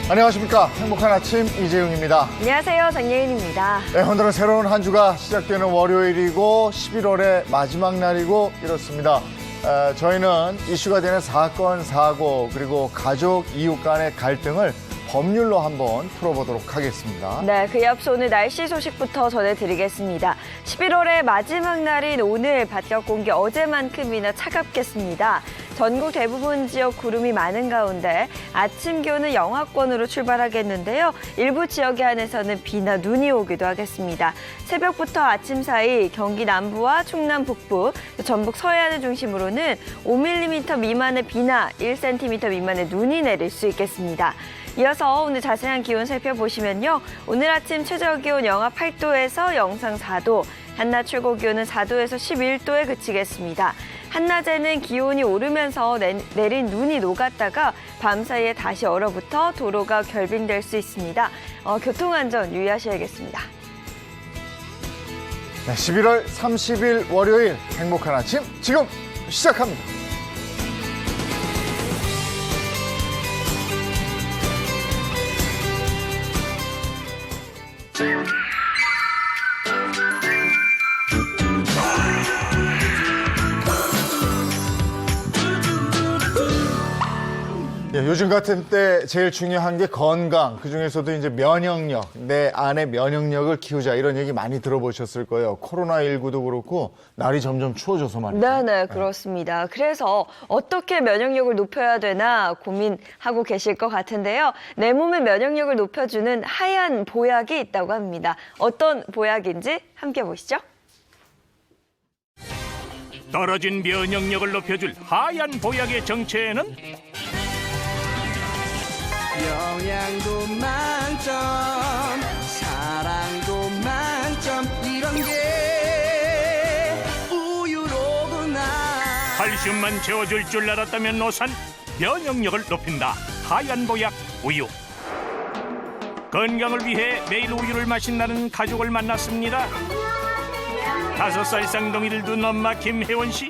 안녕하십니까. 행복한 아침 이재용입니다. 안녕하세요. 장예인입니다. 네, 오늘은 새로운 한 주가 시작되는 월요일이고 11월의 마지막 날이고 이렇습니다. 저희는 이슈가 되는 사건, 사고 그리고 가족, 이웃 간의 갈등을 법률로 한번 풀어보도록 하겠습니다. 네, 그에 앞서 오늘 날씨 소식부터 전해드리겠습니다. 11월의 마지막 날인 오늘 바깥 공기 어제만큼이나 차갑겠습니다. 전국 대부분 지역 구름이 많은 가운데 아침 기온은 영하권으로 출발하겠는데요. 일부 지역에 한해서는 비나 눈이 오기도 하겠습니다. 새벽부터 아침 사이 경기 남부와 충남 북부, 전북 서해안을 중심으로는 5mm 미만의 비나 1cm 미만의 눈이 내릴 수 있겠습니다. 이어서 오늘 자세한 기온 살펴보시면요. 오늘 아침 최저 기온 영하 8도에서 영상 4도, 한낮 최고 기온은 4도에서 11도에 그치겠습니다. 한낮에는 기온이 오르면서 내린 눈이 녹았다가 밤사이에 다시 얼어붙어 도로가 결빙될 수 있습니다. 교통안전 유의하셔야겠습니다. 네, 11월 30일 월요일 행복한 아침 지금 시작합니다. 요즘 같은 때 제일 중요한 게 건강, 그중에서도 이제 면역력, 내 안의 면역력을 키우자 이런 얘기 많이 들어보셨을 거예요. 코로나19도 그렇고 날이 점점 추워져서 말이죠. 네, 그렇습니다. 그래서 어떻게 면역력을 높여야 되나 고민하고 계실 것 같은데요. 내 몸의 면역력을 높여주는 하얀 보약이 있다고 합니다. 어떤 보약인지 함께 보시죠. 떨어진 면역력을 높여줄 하얀 보약의 정체는 영양도 만점, 사랑도 만점, 이런 게 우유로구나. 칼슘만 채워줄 줄 알았다면 오산, 면역력을 높인다. 하얀 보약 우유. 건강을 위해 매일 우유를 마신다는 가족을 만났습니다. 5살 쌍둥이를 둔 엄마 김혜원 씨.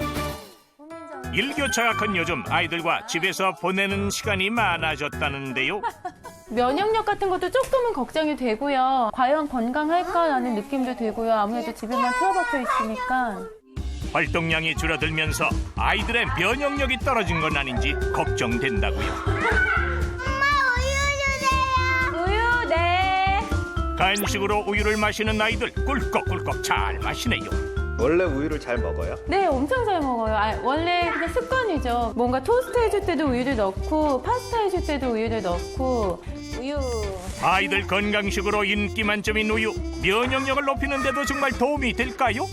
일교차가 큰 요즘 아이들과 집에서 보내는 시간이 많아졌다는데요. 면역력 같은 것도 조금은 걱정이 되고요. 과연 건강할까라는 느낌도 들고요. 아무래도 집에만 틀어박혀 있으니까. 활동량이 줄어들면서 아이들의 면역력이 떨어진 건 아닌지 걱정된다고요. 우유, 네. 간식으로 우유를 마시는 아이들 꿀꺽꿀꺽 잘 마시네요. 원래 우유를 잘 먹어요? 네, 엄청 잘 먹어요. 원래 그냥 습관이죠. 뭔가 토스트 해줄 때도 우유를 넣고 파스타 해줄 때도 우유를 넣고 우유. 아이들 건강식으로 인기 만점인 우유, 면역력을 높이는 데도 정말 도움이 될까요?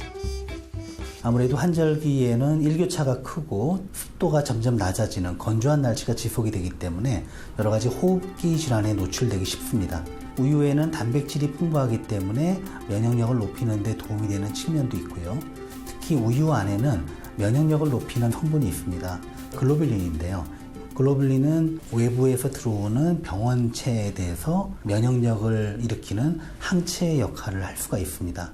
아무래도 환절기에는 일교차가 크고 습도가 점점 낮아지는 건조한 날씨가 지속이 되기 때문에 여러 가지 호흡기 질환에 노출되기 쉽습니다. 우유에는 단백질이 풍부하기 때문에 면역력을 높이는 데 도움이 되는 측면도 있고요. 특히 우유 안에는 면역력을 높이는 성분이 있습니다. 글로뷸린인데요. 글로뷸린은 외부에서 들어오는 병원체에 대해서 면역력을 일으키는 항체의 역할을 할 수가 있습니다.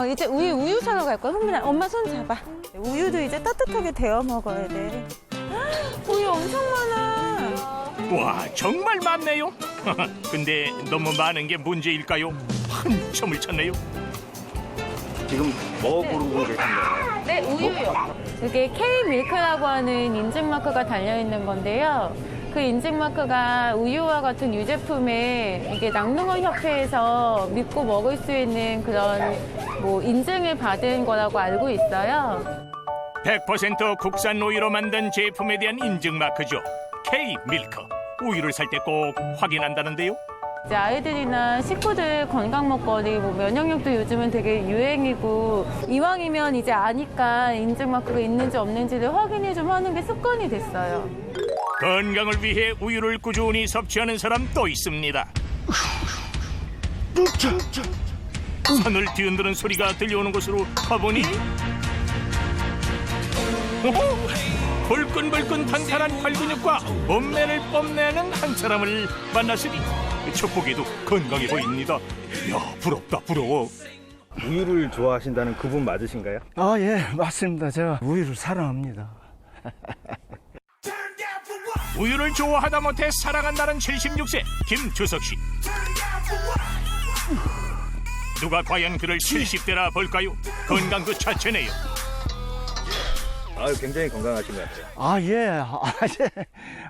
이제 우유 사러 갈 거야. 흥민아, 엄마 손 잡아. 우유도 이제 따뜻하게 데워 먹어야 돼. 우유 엄청 많아. 와, 정말 많네요. 근데 너무 많은 게 문제일까요? 한참을 찾네요. 지금 뭐 고르고 계신 거예요? 네, 우유요. 이게 K-밀크라고 하는 인증마크가 달려있는 건데요. 그 인증마크가 우유와 같은 유제품에 이게 낙농업협회에서 믿고 먹을 수 있는 그런 인증을 받은 거라고 알고 있어요. 100% 국산 우유로 만든 제품에 대한 인증마크죠. K-밀크. 우유를 살 때 꼭 확인한다는데요. 이제 아이들이나 식구들 건강 먹거리, 면역력도 요즘은 되게 유행이고 이왕이면 이제 아니까 인증마크가 있는지 없는지를 확인을 좀 하는 게 습관이 됐어요. 건강을 위해 우유를 꾸준히 섭취하는 사람 또 있습니다. 산을 뒤흔드는 소리가 들려오는 곳으로 가보니 불끈불끈 탄탄한 팔근육과 몸매를 뽐내는 한 사람을 만났으니 첫 보기에도 건강해 보입니다. 이야, 부럽다, 부러워. 우유를 좋아하신다는 그분 맞으신가요? 아, 예, 맞습니다. 제가 우유를 사랑합니다. 우유를 좋아하다 못해 사랑한다는 76세 김주석 씨. 누가 과연 그를 70대라 볼까요? 건강 그 자체네요. 굉장히 건강하신 것 같아요. 아, 예.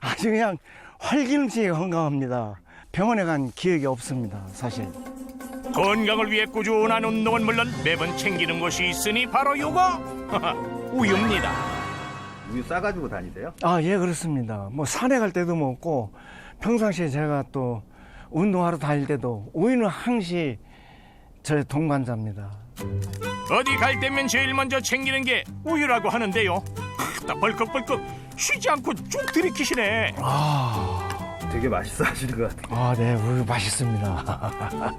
아주 그냥 활기넘치게 건강합니다. 병원에 간 기억이 없습니다, 사실. 건강을 위해 꾸준한 운동은 물론 매번 챙기는 것이 있으니 바로 요거 우유입니다. 우유 싸가지고 다니세요? 아, 예, 그렇습니다. 뭐 산에 갈 때도 먹고 평상시에 제가 또 운동하러 다닐 때도 우유는 항시 저의 동반자입니다. 어디 갈 때면 제일 먼저 챙기는 게 우유라고 하는데요. 딱 벌컥벌컥 쉬지 않고 쭉 들이키시네. 되게 맛있어 하시는 것 같아요. 아, 네, 우유 맛있습니다.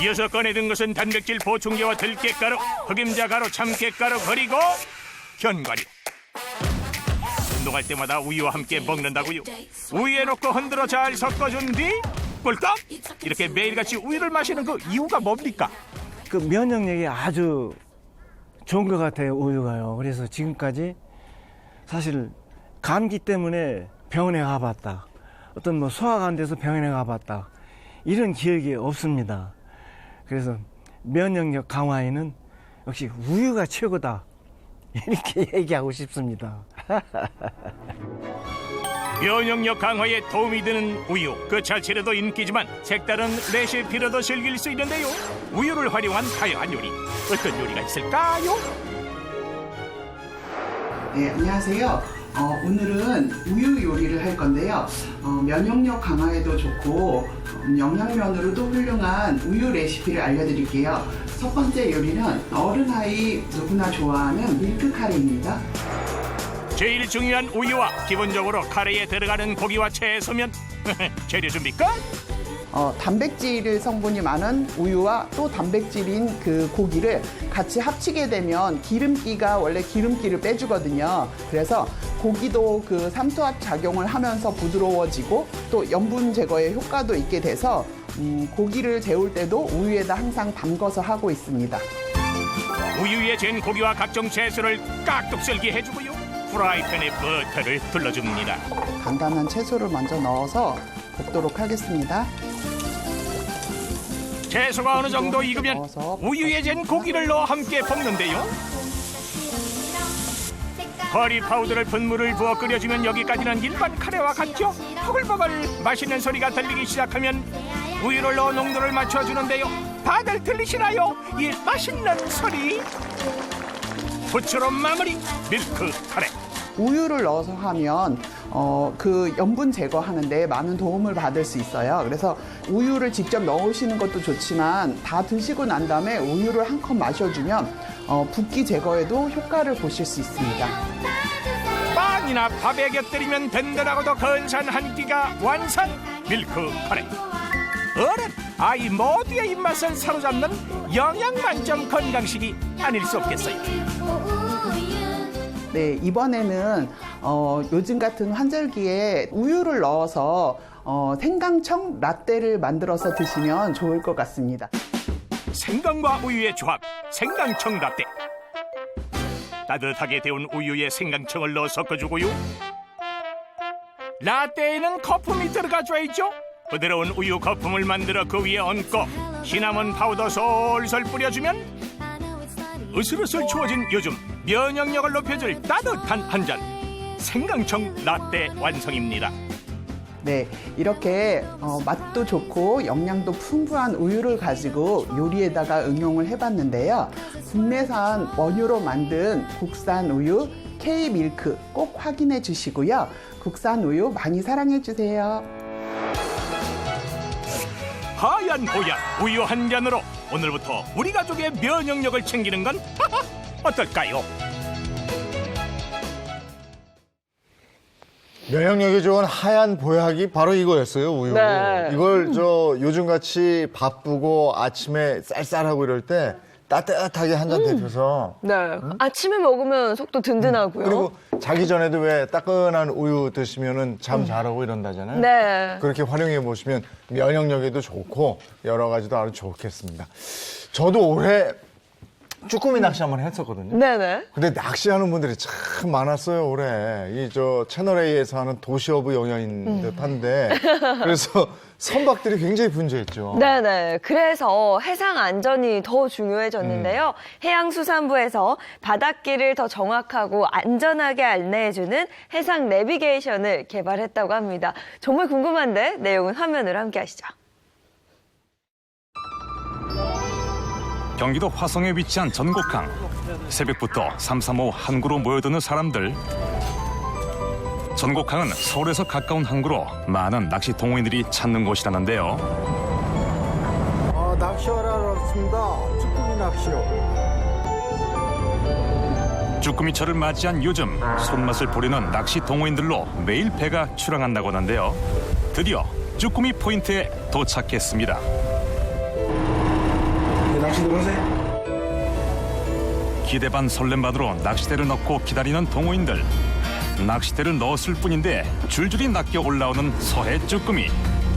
이어서 꺼내든 것은 단백질 보충제와 들깨가루, 흑임자 가루, 참깨가루, 그리고 견과류. 운동할 때마다 우유와 함께 먹는다고요. 우유에 넣고 흔들어 잘 섞어준 뒤 꿀꺽! 이렇게 매일같이 우유를 마시는 그 이유가 뭡니까? 그 면역력이 아주 좋은 것 같아요, 우유가요. 그래서 지금까지 사실 감기 때문에 병원에 가봤다. 어떤 뭐 소화가 안 돼서 병원에 가봤다. 이런 기억이 없습니다. 그래서 면역력 강화에는 역시 우유가 최고다. 이렇게 얘기하고 싶습니다. 면역력 강화에 도움이 되는 우유 그 자체로도 인기지만 색다른 레시피로도 즐길 수 있는데요. 우유를 활용한 다양한 요리 어떤 요리가 있을까요? 네, 안녕하세요. 오늘은 우유 요리를 할 건데요. 면역력 강화에도 좋고 영양면으로도 훌륭한 우유 레시피를 알려드릴게요. 첫 번째 요리는 어른 아이 누구나 좋아하는 밀크 카레입니다. 제일 중요한 우유와 기본적으로 카레에 들어가는 고기와 채소면 재료 준비 끝! 단백질 성분이 많은 우유와 또 단백질인 그 고기를 같이 합치게 되면 기름기가 원래 기름기를 빼주거든요. 그래서 고기도 그 삼투압 작용을 하면서 부드러워지고 또 염분 제거에 효과도 있게 돼서 고기를 재울 때도 우유에다 항상 담궈서 하고 있습니다. 우유에 잰 고기와 각종 채소를 깍둑 썰기 해주고요. 프라이팬에 버터를 둘러줍니다. 간단한 채소를 먼저 넣어서 볶도록 하겠습니다. 채소가 어느 정도 익으면 우유에 잰 고기를 넣어 함께 볶는데요. 커리 파우더를 분물을 부어 끓여주면 여기까지는 일반 카레와 같죠? 허글버글 맛있는 소리가 들리기 시작하면 우유를 넣어 농도를 맞춰주는데요. 다들 들리시나요? 이 맛있는 소리. 부추로 마무리 밀크 카레. 우유를 넣어서 하면 그 염분 제거하는데 많은 도움을 받을 수 있어요. 그래서 우유를 직접 넣으시는 것도 좋지만 다 드시고 난 다음에 우유를 한 컵 마셔주면 붓기 제거에도 효과를 보실 수 있습니다. 빵이나 밥에 곁들이면 든든하고도 근사한 한 끼가 완성. 밀크 카레. 어른, 아이 모두의 입맛을 사로잡는 영양 만점 건강식이 아닐 수 없겠어요. 네, 이번에는 요즘 같은 환절기에 우유를 넣어서 생강청 라떼를 만들어서 드시면 좋을 것 같습니다. 생강과 우유의 조합, 생강청 라떼. 따뜻하게 데운 우유에 생강청을 넣어 섞어주고요. 라떼에는 거품이 들어가줘야죠. 부드러운 우유 거품을 만들어 그 위에 얹고 시나몬 파우더 솔솔 뿌려주면 으슬으슬 추워진 요즘 면역력을 높여줄 따뜻한 한 잔. 생강청 라떼 완성입니다. 네, 이렇게 맛도 좋고 영양도 풍부한 우유를 가지고 요리에다가 응용을 해봤는데요. 국내산 원유로 만든 국산 우유 K밀크 꼭 확인해 주시고요. 국산 우유 많이 사랑해 주세요. 하얀 보약 우유 한 잔으로 오늘부터 우리 가족의 면역력을 챙기는 건 어떨까요? 면역력이 좋은 하얀 보약이 바로 이거였어요, 우유. 네. 이걸 요즘같이 바쁘고 아침에 쌀쌀하고 이럴 때 따뜻하게 한 잔 데펴서 네. 아침에 먹으면 속도 든든하고요. 그리고 자기 전에도 왜 따끈한 우유 드시면은 잠 잘오고 이런다잖아요. 네. 그렇게 활용해 보시면 면역력에도 좋고 여러 가지도 아주 좋겠습니다. 저도 올해 쭈꾸미 낚시 한번 했었거든요. 네네. 근데 낚시하는 분들이 참 많았어요, 올해. 이 채널 A에서 하는 도시 오브 영화인 듯한데. 그래서 선박들이 굉장히 분주했죠. 네네. 그래서 해상 안전이 더 중요해졌는데요. 해양수산부에서 바닷길을 더 정확하고 안전하게 안내해주는 해상 내비게이션을 개발했다고 합니다. 정말 궁금한데 내용은 화면으로 함께 하시죠. 경기도 화성에 위치한 전곡항. 새벽부터 삼삼오오 항구로 모여드는 사람들. 전곡항은 서울에서 가까운 항구로 많은 낚시 동호인들이 찾는 곳이라는데요. 낚시하러 왔습니다. 쭈꾸미 낚시요. 쭈꾸미철을 맞이한 요즘 손맛을 보려는 낚시 동호인들로 매일 배가 출항한다고 하는데요. 드디어 쭈꾸미 포인트에 도착했습니다. 낚시 들어오세요. 기대 반 설렘 반으로 낚시대를 넣고 기다리는 동호인들. 낚시대를 넣었을 뿐인데 줄줄이 낚여 올라오는 서해 쭈꾸미.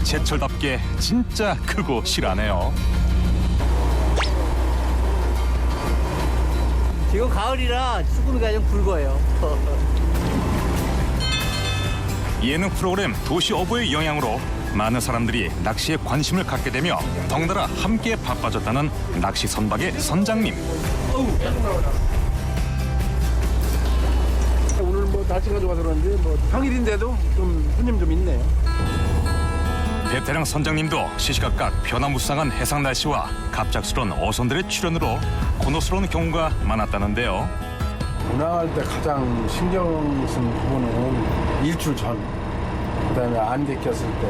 제철답게 진짜 크고 실하네요. 지금 가을이라 쭈꾸미가 좀 굵어요. 예능 프로그램 도시 어부의 영향으로 많은 사람들이 낚시에 관심을 갖게 되며 덩달아 함께 바빠졌다는 낚시 선박의 선장님. 오늘 뭐 날씨가 좋아서 그런지 뭐 평일인데도 좀 손님 좀 있네요. 베테랑 선장님도 시시각각 변화무쌍한 해상 날씨와 갑작스러운 어선들의 출현으로 곤혹스러운 경우가 많았다는데요. 운항할 때 가장 신경 쓴 부분은 일출 전, 그다음에 안개 꼈을 때,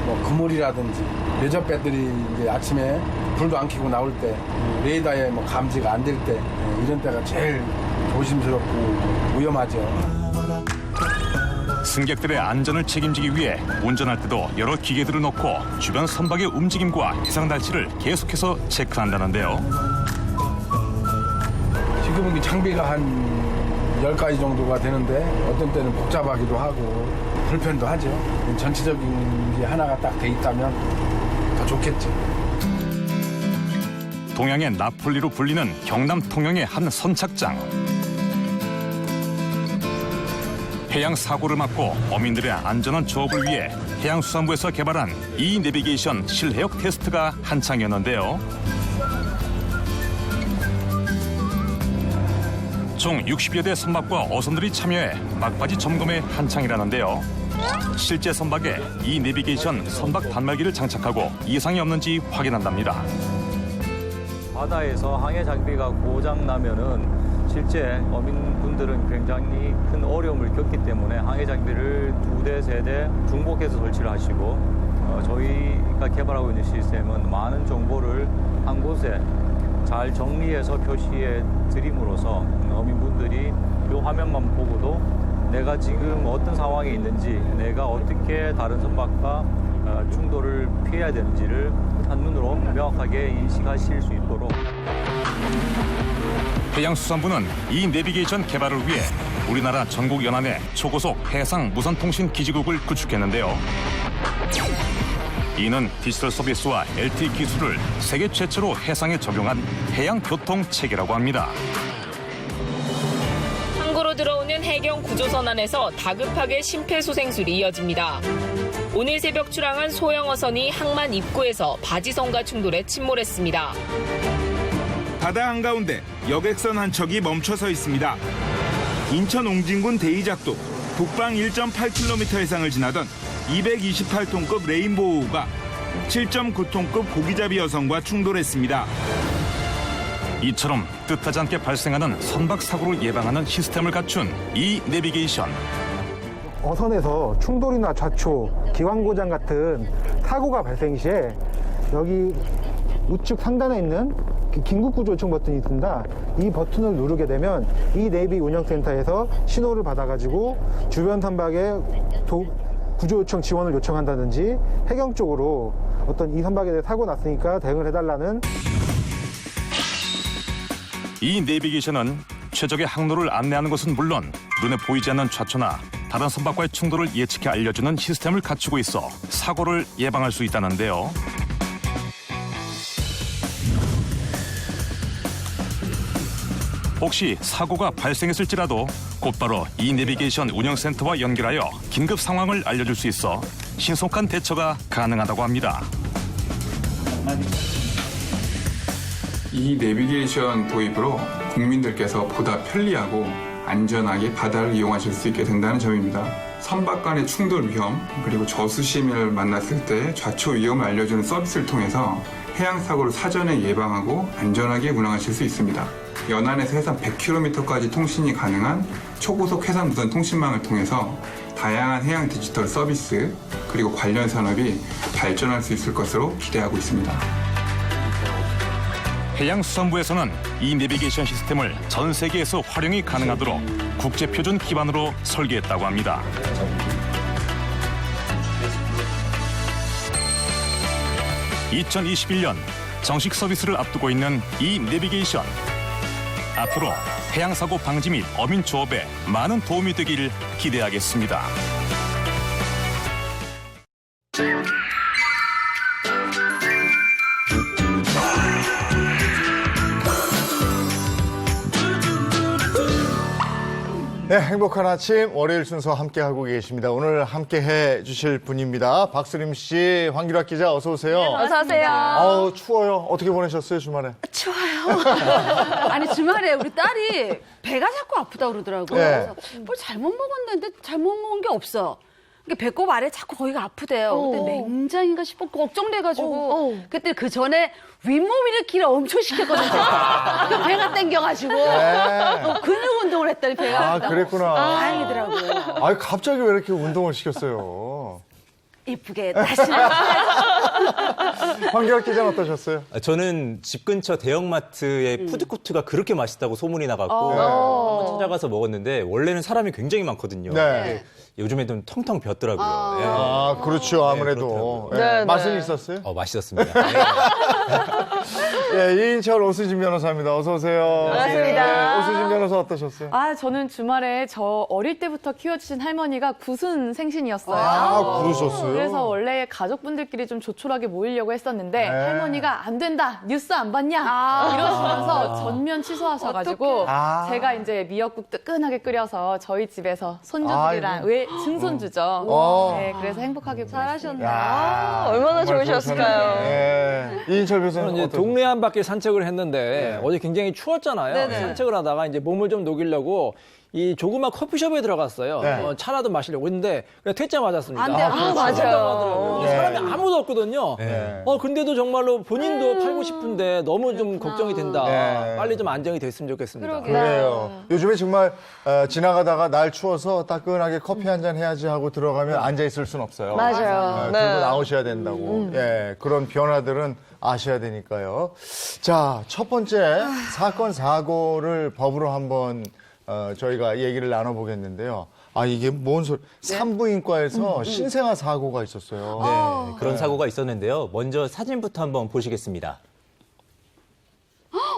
뭐 그물이라든지 레저배들이 이제 아침에 불도 안 켜고 나올 때, 레이더에 뭐 감지가 안 될 때, 이런 때가 제일 조심스럽고 위험하죠. 승객들의 안전을 책임지기 위해 운전할 때도 여러 기계들을 넣고 주변 선박의 움직임과 해상 날씨를 계속해서 체크한다는데요. 지금은 장비가 한 10가지 정도가 되는데 어떤 때는 복잡하기도 하고 불편도 하죠. 전체적인 게 하나가 딱 돼 있다면 더 좋겠죠. 동양의 나폴리로 불리는 경남 통영의 한 선착장. 해양 사고를 막고 어민들의 안전한 조업을 위해 해양수산부에서 개발한 이 내비게이션 실해역 테스트가 한창이었는데요. 총 60여 대 선박과 어선들이 참여해 막바지 점검에 한창이라는데요. 실제 선박에 이 내비게이션 선박 단말기를 장착하고 이상이 없는지 확인한답니다. 바다에서 항해 장비가 고장 나면은 실제 어민분들은 굉장히 큰 어려움을 겪기 때문에 항해 장비를 2대, 3대 중복해서 설치를 하시고 저희가 개발하고 있는 시스템은 많은 정보를 한 곳에 잘 정리해서 표시해 드림으로써 어민분들이 이 화면만 보고도 내가 지금 어떤 상황에 있는지, 내가 어떻게 다른 선박과 충돌을 피해야 되는지를 한눈으로 명확하게 인식하실 수 있도록. 해양수산부는 이 내비게이션 개발을 위해 우리나라 전국 연안에 초고속 해상 무선통신 기지국을 구축했는데요. 이는 디지털 서비스와 LTE 기술을 세계 최초로 해상에 적용한 해양교통 체계라고 합니다. 항구로 들어오는 해경 구조선 안에서 다급하게 심폐소생술이 이어집니다. 오늘 새벽 출항한 소형 어선이 항만 입구에서 바지선과 충돌해 침몰했습니다. 바다 한가운데 여객선 한 척이 멈춰서 있습니다. 인천 옹진군 대이작도 북방 1.8km 해상을 지나던 228톤급 레인보우가 7.9톤급 고기잡이 여선과 충돌했습니다. 이처럼 뜻하지 않게 발생하는 선박 사고를 예방하는 시스템을 갖춘 이 내비게이션. 어선에서 충돌이나 좌초, 기관 고장 같은 사고가 발생 시에 여기 우측 상단에 있는 긴급구조 요청 버튼이 있습니다. 이 버튼을 누르게 되면 이 내비 운영센터에서 신호를 받아가지고 주변 선박에 구조 요청 지원을 요청한다든지 해경 쪽으로 어떤 이 선박에 대해 사고 났으니까 대응을 해달라는. 이 내비게이션은 최적의 항로를 안내하는 것은 물론 눈에 보이지 않는 좌초나 다른 선박과의 충돌을 예측해 알려주는 시스템을 갖추고 있어 사고를 예방할 수 있다는데요. 혹시 사고가 발생했을지라도 곧바로 이 내비게이션 운영센터와 연결하여 긴급 상황을 알려줄 수 있어 신속한 대처가 가능하다고 합니다. 이 내비게이션 도입으로 국민들께서 보다 편리하고 안전하게 바다를 이용하실 수 있게 된다는 점입니다. 선박 간의 충돌 위험, 그리고 저수심을 만났을 때 좌초 위험을 알려주는 서비스를 통해서 해양사고를 사전에 예방하고 안전하게 운항하실 수 있습니다. 연안에서 해상 100km까지 통신이 가능한 초고속 해상 무선 통신망을 통해서 다양한 해양 디지털 서비스 그리고 관련 산업이 발전할 수 있을 것으로 기대하고 있습니다. 해양수산부에서는 이 내비게이션 시스템을 전 세계에서 활용이 가능하도록 국제표준 기반으로 설계했다고 합니다. 2021년 정식 서비스를 앞두고 있는 이 내비게이션. 앞으로 해양사고 방지 및 어민 조업에 많은 도움이 되길 기대하겠습니다. 네, 행복한 아침 월요일 순서 함께하고 계십니다. 오늘 함께해 주실 분입니다. 박수림 씨, 황규락 기자 어서 오세요. 네, 어서 오세요. 아우 추워요. 어떻게 보내셨어요 주말에? 추워요. 아니 주말에 우리 딸이 배가 자꾸 아프다 그러더라고요. 네. 그래서 뭘 잘못 먹었는데 잘못 먹은 게 없어. 그러니까 배꼽 아래 자꾸 거기가 아프대요. 근데 맹장인가 싶어 걱정돼가지고 그때 그 전에 윗몸 일으키를 엄청 시켰거든요. 그 배가 땡겨가지고 근육 운동을 했더니 배가 아프다고. 그랬구나. 다행이더라고요. 아 갑자기 왜 이렇게 운동을 시켰어요? 이쁘게 다시. 황규락 기자는 어떠셨어요? 저는 집 근처 대형마트의 푸드코트가 그렇게 맛있다고 소문이 나갖고 한번 찾아가서 먹었는데 원래는 사람이 굉장히 많고 네. 요즘에 좀 텅텅 비었더라고요. 예. 아 그렇죠 아무래도 네, 맛은 있었어요? 맛있었습니다. 예, 이인철 오수진 변호사입니다. 어서 오세요. 반갑습니다. 오수진 변호사 어떠셨어요? 아, 저는 주말에 저 어릴 때부터 키워주신 할머니가 구순 생신이었어요. 아, 그러셨어요? 그래서 원래 가족분들끼리 좀 조촐하게 모이려고 했었는데 네. 할머니가 안 된다, 뉴스 안 봤냐 이러시면서 전면 취소하셔가지고 제가 이제 미역국 뜨끈하게 끓여서 저희 집에서 손주들이랑 증손주죠. 네, 그래서 행복하게 잘하셨네요. 얼마나 좋으셨을까요? 예. 이인철 변호사는 이제 동네 한 바퀴 산책을 했는데 어제 굉장히 추웠잖아요. 네네. 산책을 하다가 이제 몸을 좀 녹이려고 이 조그만 커피숍에 들어갔어요. 네. 차라도 마시려고 했는데 그냥 퇴짜 맞았습니다. 안 돼. 맞아요. 사람이 아무도 없거든요. 네. 근데도 정말로 본인도 팔고 싶은데 너무 좀 걱정이 된다. 네. 빨리 좀 안정이 됐으면 좋겠습니다. 그래요. 요즘에 정말 지나가다가 날 추워서 따끈하게 커피 한 잔 해야지 하고 들어가면 앉아 있을 수는 없어요. 맞아요. 들고 네. 나오셔야 된다고. 예, 그런 변화들은 아셔야 되니까요. 자, 첫 번째 사건 사고를 법으로 한번 저희가 얘기를 나눠보겠는데요. 아, 이게 뭔 소리? 산부인과에서 신생아 사고가 있었어요. 네, 그런 사고가 있었는데요. 먼저 사진부터 한번 보시겠습니다.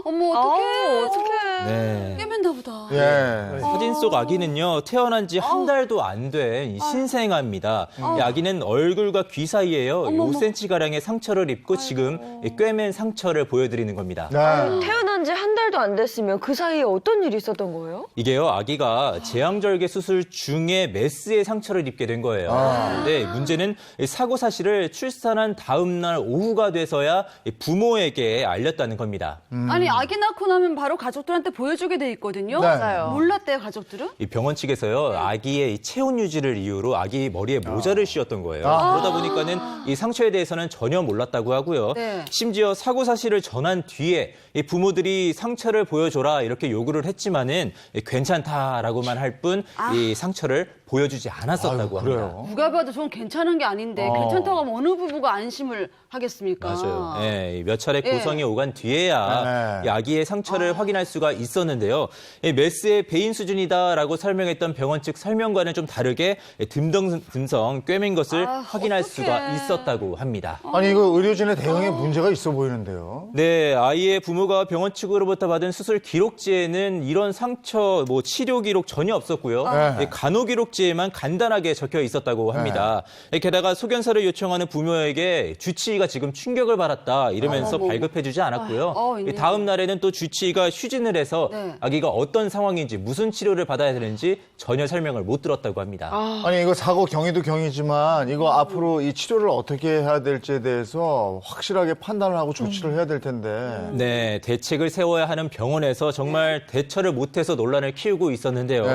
어머 어떡해. 네. 깨맨다 보다. 예. 사진 속 아기는요, 태어난 지 한 달도 안 된 신생아입니다. 이 아기는 얼굴과 귀 사이에요, 5cm가량의 상처를 입고 지금 꿰맨 상처를 보여드리는 겁니다. 태어난 지 한 달도 안 됐으면 그 사이에 어떤 일이 있었던 거예요? 이게요, 아기가 제왕절개 수술 중에 메스의 상처를 입게 된 거예요. 그런데 문제는 사고 사실을 출산한 다음 날 오후가 돼서야 부모에게 알렸다는 겁니다. 아니 아기 낳고 나면 바로 가족들한테 보여주게 돼 있거든요. 네. 맞아요. 몰랐대요 가족들은? 이 병원 측에서요, 아기의 이 체온 유지를 이유로 아기 머리에 모자를 씌웠던 거예요. 그러다 보니까는 이 상처에 대해서는 전혀 몰랐다고 하고요. 네. 심지어 사고 사실을 전한 뒤에 이 부모들이 상처를 보여줘라 이렇게 요구를 했지만은 괜찮다라고만 할 뿐 이 상처를 보여주지 않았었다고 합니다. 누가 봐도 좀 괜찮은 게 아닌데 괜찮다고 하면 어느 부부가 안심을 하겠습니까? 맞아요. 네, 몇 차례 고성이 오간 뒤에야 이 아기의 상처를 확인할 수가 있었는데요. 메스의 배인 수준이다라고 설명했던 병원 측 설명과는 좀 다르게 듬성 꿰맨 것을 확인할 수가 있었다고 합니다. 아니 이거 의료진의 대응에 문제가 있어 보이는데요. 네, 아이의 부모가 병원 측으로부터 받은 수술 기록지에는 이런 상처, 치료 기록 전혀 없었고요. 간호 기록지에만 간단하게 적혀 있었다고 합니다. 게다가 소견서를 요청하는 부모에게 주치의가 지금 충격을 받았다 이러면서 발급해주지 않았고요. 다음 날에는 또 주치의가 휴진을 해서 아기가 어떤 상황인지 무슨 치료를 받아야 되는지 전혀 설명을 못 들었다고 합니다. 아니 이거 사고 경위도 경위지만 이거 앞으로 이 치료를 어떻게 해야 될지에 대해서 확실하게 판단을 하고 조치를 해야 될 텐데. 네, 대책을 세워야 하는 병원에서 정말 대처를 못해서 논란을 키우고 있었는데요.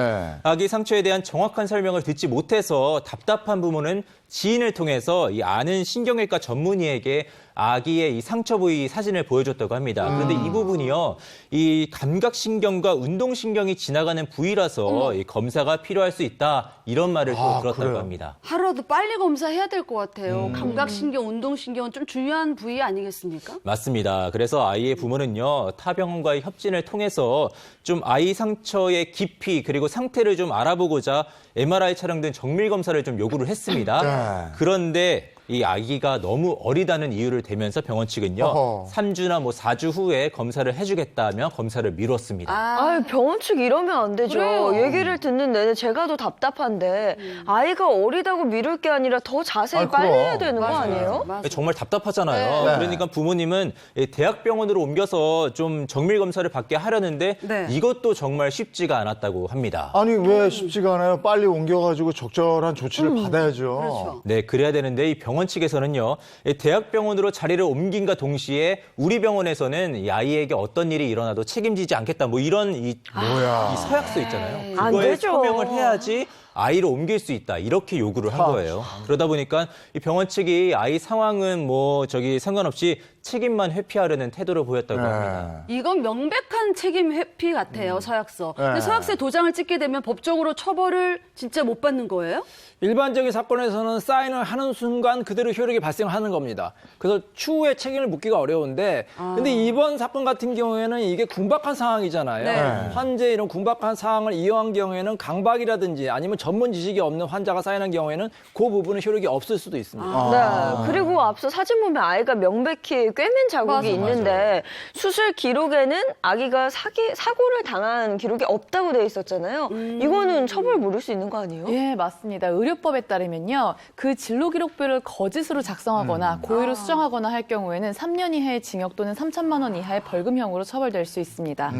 아기 상처에 대한 정확한 설명을 듣지 못해서 답답한 부모는 지인을 통해서 이 아는 신경외과 전문의에게 아기의 이 상처 부위 사진을 보여줬다고 합니다. 그런데 이 부분이요, 이 감각신경과 운동신경이 지나가는 부위라서 이 검사가 필요할 수 있다 이런 말을 또 들었다고 합니다. 하루라도 빨리 검사해야 될 것 같아요. 감각신경, 운동신경은 좀 중요한 부위 아니겠습니까? 맞습니다. 그래서 아이의 부모는요, 타 병원과의 협진을 통해서 좀 아이 상처의 깊이 그리고 상태를 좀 알아보고자 MRI 촬영 등 정밀 검사를 좀 요구를 했습니다. 그런데 이 아기가 너무 어리다는 이유를 대면서 병원 측은요, 3주나 4주 후에 검사를 해주겠다며 검사를 미뤘습니다. 병원 측 이러면 안 되죠. 그래요. 얘기를 듣는 내내 제가 더 답답한데 아이가 어리다고 미룰 게 아니라 더 자세히 빨리 해야 되는 거 아니에요? 정말 답답하잖아요. 그러니까 부모님은 대학병원으로 옮겨서 좀 정밀 검사를 받게 하려는데 이것도 정말 쉽지가 않았다고 합니다. 아니 왜 쉽지가 않아요? 빨리 옮겨가지고 적절한 조치를 받아야죠. 네, 그래야 되는데 이 병원 측에서는요, 대학병원으로 자리를 옮긴과 동시에 우리 병원에서는 이 아이에게 어떤 일이 일어나도 책임지지 않겠다. 이런 이 서약서 있잖아요. 그거에 서명을 해야지 아이를 옮길 수 있다. 이렇게 요구를 한 거예요. 그러다 보니까 이 병원 측이 아이 상황은 상관없이 책임만 회피하려는 태도를 보였다고 합니다. 이건 명백한 책임 회피 같아요, 서약서. 근데 서약서에 도장을 찍게 되면 법적으로 처벌을 진짜 못 받는 거예요? 일반적인 사건에서는 사인을 하는 순간 그대로 효력이 발생하는 겁니다. 그래서 추후에 책임을 묻기가 어려운데, 근데 이번 사건 같은 경우에는 이게 궁박한 상황이잖아요. 환자의 이런 궁박한 상황을 이용한 경우에는 강박이라든지 아니면 전문 지식이 없는 환자가 사인한 경우에는 그 부분은 효력이 없을 수도 있습니다. 그리고 앞서 사진 보면 아이가 명백히 꿰맨 자국이 있는데 수술 기록에는 아기가 사고를 당한 기록이 없다고 돼 있었잖아요. 이거는 처벌 물을 수 있는 거 아니에요? 예, 맞습니다. 의료법에 따르면요, 그 진로 기록표를 거짓으로 작성하거나 고의로 수정하거나 할 경우에는 3년 이하의 징역 또는 3천만 원 이하의 벌금형으로 처벌될 수 있습니다.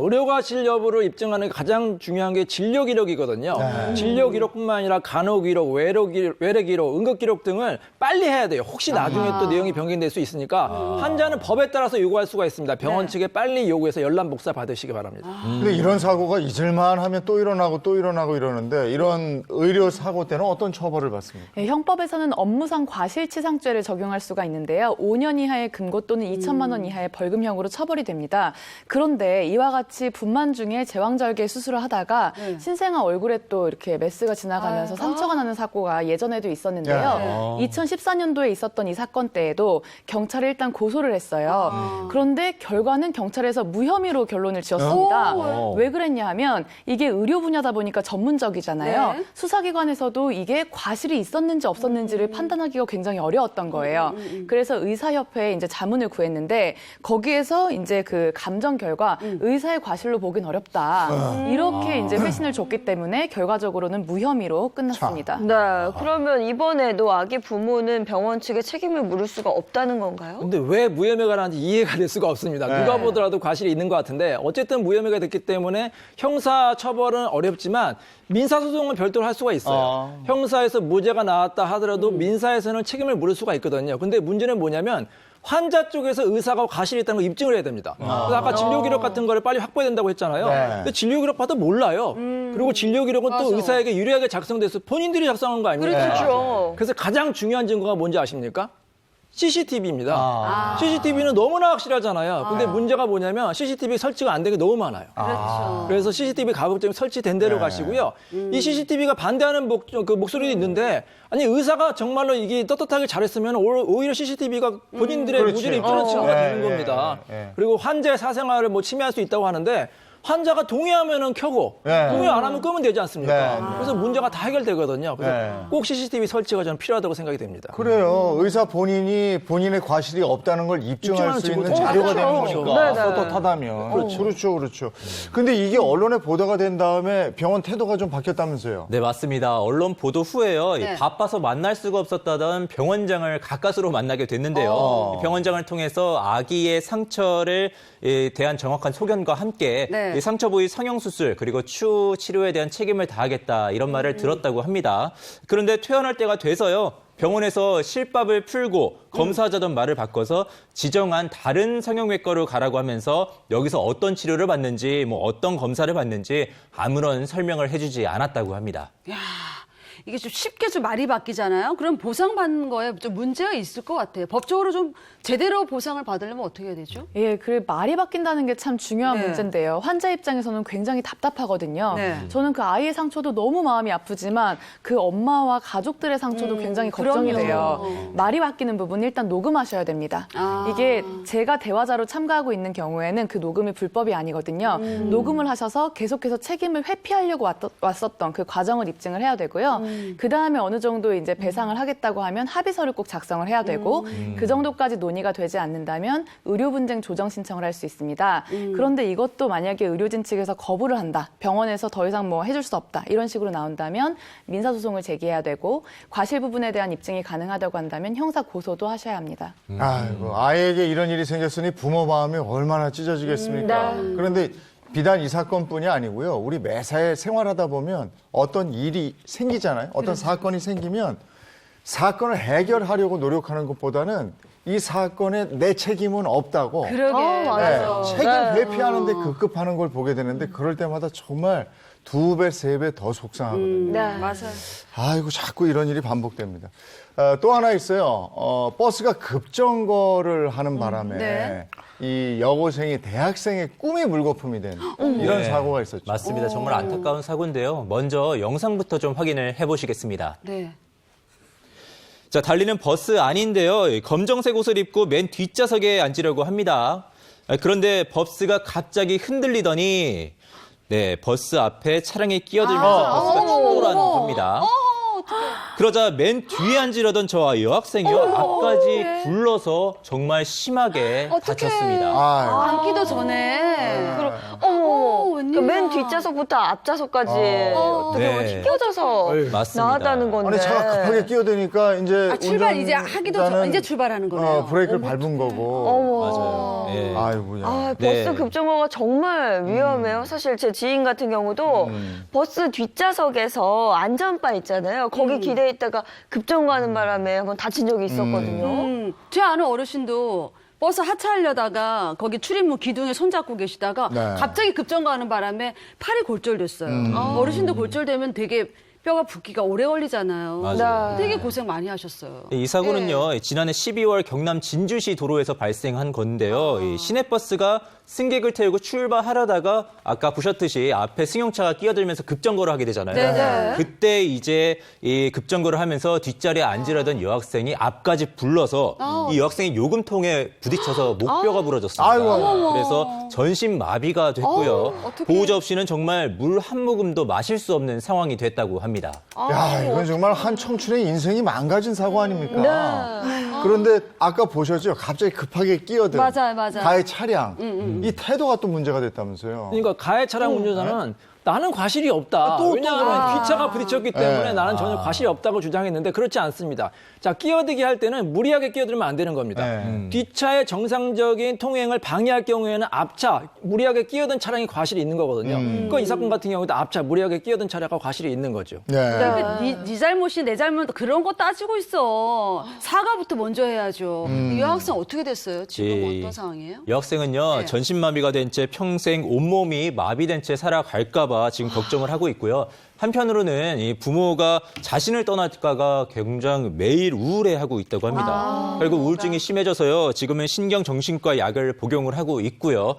의료가 실 여부를 입증하는 가장 중요한 게 진료 기록이거든요. 진료 기록뿐만 아니라 간호 기록, 외래 기록, 응급 기록 등을 빨리 해야 돼요. 혹시 나중에 또 내용이 변경될 수 있으니까 환자는 법에 따라서 요구할 수가 있습니다. 병원 측에 빨리 요구해서 연락 복사 받으시기 바랍니다. 근데 이런 사고가 잊을만 하면 또 일어나고 이러는데 이런 의료 사고 때는 어떤 처벌을 받습니까? 네, 형법에서는 업무상 과실치상죄를 적용할 수가 있는데요. 5년 이하의 금고 또는 2천만 원 이하의 벌금형으로 처벌이 됩니다. 그런데 이와 같이 분만 중에 제왕절개 수술을 하다가 신생아 얼굴에 또 이렇게 메스가 지나가면서 상처가 나는 사고가 예전에도 있었는데요. 2014년도에 있었던 이 사건 때에도 경찰이 일단 고소를 했어요. 그런데 결과는 경찰에서 무혐의로 결론을 지었습니다. 왜 그랬냐 하면 이게 의료 분야다 보니까 전문적이잖아요. 수사기관에서도 이게 과실이 있었는지 없었는지를 판단하기가 굉장히 어려웠던 거예요. 그래서 의사협회에 이제 자문을 구했는데 거기에서 이제 그 감정 결과 의사의 과실로 보긴 어렵다. 이렇게 이제 회신을 줬기 때문에 결과적으로는 무혐의로 끝났습니다. 네, 그러면 이번에도 아기 부모는 병원 측에 책임을 물을 수가 없다는 건가요? 근데 왜 무혐의가 나는지 이해가 될 수가 없습니다. 누가 보더라도 과실이 있는 것 같은데 어쨌든 무혐의가 됐기 때문에 형사 처벌은 어렵지만 민사소송은 별도로 할 수가 있어요. 형사에서 무죄가 나왔다 하더라도 민사에서는 책임을 물을 수가 있거든요. 근데 문제는 뭐냐면 환자 쪽에서 의사가 과실이 있다는 걸 입증을 해야 됩니다. 그래서 아까 진료 기록 같은 거를 빨리 확보해야 된다고 했잖아요. 근데 진료 기록 봐도 몰라요. 그리고 진료 기록은 또 의사에게 유리하게 작성돼서 본인들이 작성한 거 아닙니까? 그렇죠. 그래서 가장 중요한 증거가 뭔지 아십니까? CCTV입니다. CCTV는 너무나 확실하잖아요. 근데 문제가 뭐냐면 CCTV 설치가 안 된 게 너무 많아요. 그렇죠. 그래서 CCTV 가급적 설치된 대로 가시고요. 이 CCTV가 반대하는 목소리도 있는데 아니 의사가 정말로 이게 떳떳하게 잘했으면 오히려 CCTV가 본인들의 무죄를 입증하는 증거가 되는 겁니다. 그리고 환자의 사생활을 뭐 침해할 수 있다고 하는데 환자가 동의하면은 켜고 동의 안 하면 끄면 되지 않습니까? 그래서 문제가 다 해결되거든요. 그래서 꼭 CCTV 설치가 저는 필요하다고 생각이 됩니다. 그래요. 의사 본인이 본인의 과실이 없다는 걸 입증할 수 있는 자료가 되는 거니까. 떳떳하다면. 그렇죠. 근데 이게 언론에 보도가 된 다음에 병원 태도가 좀 바뀌었다면서요? 네, 맞습니다. 언론 보도 후에요. 바빠서 만날 수가 없었다던 병원장을 가까스로 만나게 됐는데요. 병원장을 통해서 아기의 상처를 대한 정확한 소견과 함께 이 상처 부위 성형수술 그리고 추후 치료에 대한 책임을 다하겠다 이런 말을 들었다고 합니다. 그런데 퇴원할 때가 돼서요. 병원에서 실밥을 풀고 검사하자던 말을 바꿔서 지정한 다른 성형외과로 가라고 하면서 여기서 어떤 치료를 받는지 뭐 어떤 검사를 받는지 아무런 설명을 해주지 않았다고 합니다. 야, 이게 좀 쉽게 좀 말이 바뀌잖아요. 그럼 보상받는 거에 좀 문제가 있을 것 같아요. 법적으로 좀 제대로 보상을 받으려면 어떻게 해야 되죠? 예, 그 말이 바뀐다는 게 참 중요한 문제인데요. 환자 입장에서는 굉장히 답답하거든요. 저는 그 아이의 상처도 너무 마음이 아프지만 그 엄마와 가족들의 상처도 굉장히 걱정이 돼요. 말이 바뀌는 부분 일단 녹음하셔야 됩니다. 이게 제가 대화자로 참가하고 있는 경우에는 그 녹음이 불법이 아니거든요. 녹음을 하셔서 계속해서 책임을 회피하려고 왔었던 그 과정을 입증을 해야 되고요. 그 다음에 어느 정도 이제 배상을 하겠다고 하면 합의서를 꼭 작성을 해야 되고 그 정도까지 논의가 되지 않는다면 의료 분쟁 조정 신청을 할 수 있습니다. 그런데 이것도 만약에 의료진 측에서 거부를 한다. 병원에서 더 이상 뭐 해줄 수 없다. 이런 식으로 나온다면 민사소송을 제기해야 되고 과실 부분에 대한 입증이 가능하다고 한다면 형사 고소도 하셔야 합니다. 아이고, 아이에게 이런 일이 생겼으니 부모 마음이 얼마나 찢어지겠습니까? 그런데 비단 이 사건뿐이 아니고요. 우리 매사에 생활하다 보면 어떤 일이 생기잖아요. 어떤 사건이 생기면 사건을 해결하려고 노력하는 것보다는 이 사건에 내 책임은 없다고. 맞아요. 책임 회피하는 데 급급하는 걸 보게 되는데 그럴 때마다 정말 2배, 3배 더 속상하거든요. 맞아요. 아이고, 자꾸 이런 일이 반복됩니다. 또 하나 있어요. 버스가 급정거를 하는 바람에 이 여고생이 대학생의 꿈의 물거품이 된 이런 사고가 있었죠. 맞습니다. 정말 안타까운 사고인데요. 먼저 영상부터 좀 확인을 해보시겠습니다. 자, 달리는 버스 안인데요. 검정색 옷을 입고 맨 뒷좌석에 앉으려고 합니다. 그런데 버스가 갑자기 흔들리더니 버스 앞에 차량이 끼어들면서 버스가 충돌하는 겁니다. 그러자 맨 뒤에 앉으려던 저와 여학생이요. 앞까지 굴러서 정말 심하게 다쳤습니다. 앉기도 전에. 맨 뒷좌석부터 앞좌석까지 어떻게 보면 껴져서 나왔다는 건데. 아니, 차가 급하게 끼어드니까 이제 출발 이제 하기도 전 이제 출발하는 거네요. 브레이크를 밟은 거고. 맞아요. 아이고야. 버스 급정거가 정말 위험해요. 사실 제 지인 같은 경우도 버스 뒷좌석에서 안전바 있잖아요. 거기 기대에 있다가 급정거하는 바람에 한번 다친 적이 있었거든요. 제 아는 어르신도 버스 하차하려다가 거기 출입문 기둥에 손잡고 계시다가 갑자기 급정거하는 바람에 팔이 골절됐어요. 어르신도 골절되면 되게 뼈가 붓기가 오래 걸리잖아요. 맞아요. 되게 고생 많이 하셨어요. 이 사고는요, 지난해 12월 경남 진주시 도로에서 발생한 건데요. 이 시내버스가 승객을 태우고 출발하려다가 아까 보셨듯이 앞에 승용차가 끼어들면서 급정거를 하게 되잖아요. 그때 이제 이 급정거를 하면서 뒷자리에 앉으려던 여학생이 앞까지 불러서 이 여학생이 요금통에 부딪혀서 목뼈가 부러졌습니다. 그래서 전신 마비가 됐고요. 보호자 없이는 정말 물 한 모금도 마실 수 없는 상황이 됐다고 합니다. 야, 이건 정말 한 청춘의 인생이 망가진 사고 아닙니까? 그런데 아까 보셨죠? 갑자기 급하게 끼어든 가해 차량. 이 태도가 또 문제가 됐다면서요. 그러니까 가해 차량 운전자는 나는 과실이 없다. 왜냐하면 뒷차가 부딪혔기 때문에 나는 전혀 과실이 없다고 주장했는데 그렇지 않습니다. 자, 끼어들기 할 때는 무리하게 끼어들면 안 되는 겁니다. 뒷차의 정상적인 통행을 방해할 경우에는 앞차, 무리하게 끼어든 차량이 과실이 있는 거거든요. 그러니까 이 사건 같은 경우도 앞차, 무리하게 끼어든 차량과 과실이 있는 거죠. 그러니까 네 잘못이 내 잘못 그런 거 따지고 있어. 사과부터 먼저 해야죠. 이 여학생 어떻게 됐어요? 지금 어떤 상황이에요? 여학생은요, 전신마비가 된 채 평생 온몸이 마비된 채 살아갈까 봐 지금 걱정을 하고 있고요. 한편으로는 이 부모가 자신을 떠날까가 굉장히 매일 우울해하고 있다고 합니다. 결국 우울증이 심해져서요. 지금은 신경정신과 약을 복용을 하고 있고요.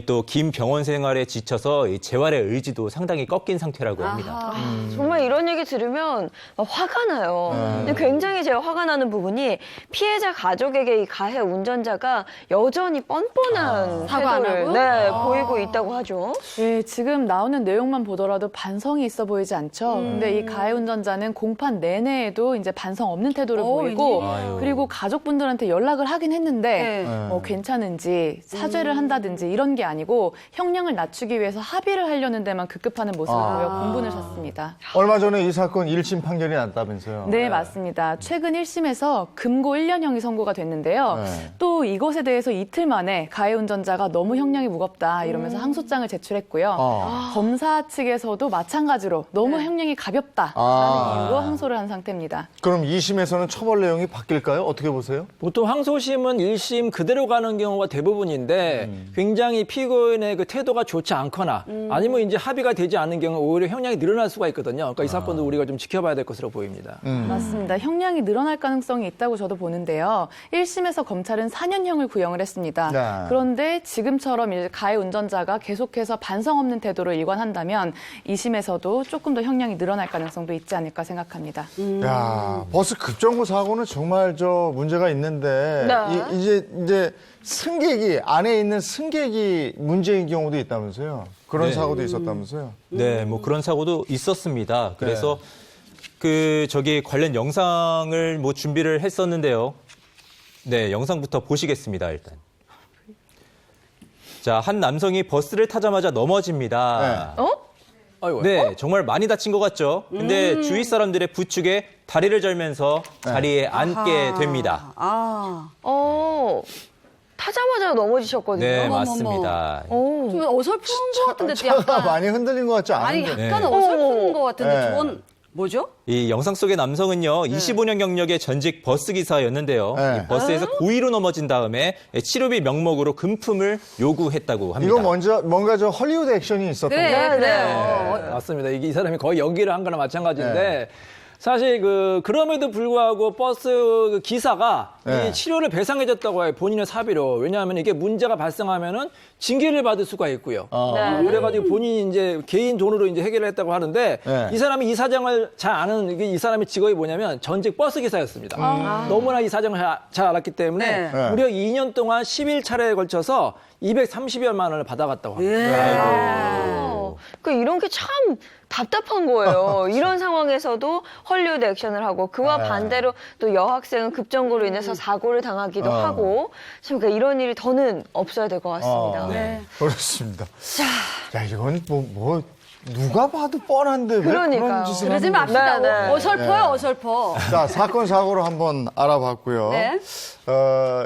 또 긴 병원 생활에 지쳐서 이 재활의 의지도 상당히 꺾인 상태라고 합니다. 정말 이런 얘기 들으면 막 화가 나요. 근데 굉장히 제가 화가 나는 부분이 피해자 가족에게 이 가해 운전자가 여전히 뻔뻔한 사과 안 태도를 하고? 보이고 있다고 하죠. 예, 지금 나오는 내용만 보더라도 반성이 있어 보이지 않죠. 근데 이 가해 운전자는 공판 내내에도 이제 반성 없는 태도를 보이고 웬일이야. 그리고 가족분들한테 연락을 하긴 했는데 네. 괜찮은지 사죄를 한다든지 이런 게 아니고 형량을 낮추기 위해서 합의를 하려는 데만 급급하는 모습을 보여 공분을 샀습니다. 얼마 전에 이 사건 1심 판결이 났다면서요? 네, 맞습니다. 최근 1심에서 금고 1년형이 선고가 됐는데요. 네. 또 이것에 대해서 이틀 만에 가해 운전자가 너무 형량이 무겁다 이러면서 항소장을 제출했고요. 검사 측에서도 마찬가지로 너무 형량이 가볍다라는 이유로 항소를 한 상태입니다. 그럼 2심에서는 처벌 내용이 바뀔까요? 어떻게 보세요? 보통 항소심은 1심 그대로 가는 경우가 대부분인데 굉장히 피고인의 그 태도가 좋지 않거나 아니면 이제 합의가 되지 않는 경우 오히려 형량이 늘어날 수가 있거든요. 그러니까 이 사건도 우리가 좀 지켜봐야 될 것으로 보입니다. 맞습니다. 형량이 늘어날 가능성이 있다고 저도 보는데요. 1심에서 검찰은 4년형을 구형을 했습니다. 네. 그런데 지금처럼 이제 가해 운전자가 계속해서 반성 없는 태도를 일관한다면 2심에서도 조금 더 형량이 늘어날 가능성도 있지 않을까 생각합니다. 야, 버스 급정거 사고는 정말 문제가 있는데 네. 이제 승객이 안에 있는 승객이 문제인 경우도 있다면서요? 그런 네. 사고도 있었다면서요? 네, 뭐 그런 사고도 있었습니다. 그래서 관련 영상을 준비를 했었는데요. 네, 영상부터 보시겠습니다, 일단. 자, 한 남성이 버스를 타자마자 넘어집니다. 네, 정말 많이 다친 것 같죠? 근데 주위 사람들의 부축에 다리를 절면서 자리에 앉게 됩니다. 타자마자 넘어지셨거든요. 네, 맞습니다. 좀 어설픈 것 같은데 또 차가 약간. 많이 흔들린 것 같지 아니, 않은데? 약간 어설픈 것 같은데 네. 저건 뭐죠? 이 영상 속의 남성은요, 25년 경력의 전직 버스 기사였는데요. 네. 이 버스에서 고의로 넘어진 다음에 치료비 명목으로 금품을 요구했다고 합니다. 이거 뭔가 헐리우드 액션이 있었던 거예요. 네. 맞습니다. 이게 이 사람이 거의 연기를 한 거나 마찬가지인데 사실 그럼에도 불구하고 버스 기사가 네. 이 치료를 배상해줬다고 해요. 본인의 사비로. 왜냐하면 이게 문제가 발생하면은 징계를 받을 수가 있고요. 그래가지고 본인이 이제 개인 돈으로 이제 해결을 했다고 하는데 이 사람이 이 사정을 잘 아는 이 사람의 직업이 뭐냐면 전직 버스 기사였습니다. 너무나 이 사정을 잘 알았기 때문에 무려 2년 동안 11차례에 걸쳐서 230여만 원을 받아갔다고 합니다. 이런 게 참 답답한 거예요. 이런 상황에서도 헐리우드 액션을 하고 그와 반대로 또 여학생은 급정거로 인해서 사고를 당하기도 하고 참 이런 일이 더는 없어야 될 것 같습니다. 그렇습니다. 야, 이건 누가 봐도 뻔한데 왜 그런 짓을 그러지 하는 맙시다. 거지? 어설퍼요, 어설퍼. 자, 사건 사고로 한번 알아봤고요. 네.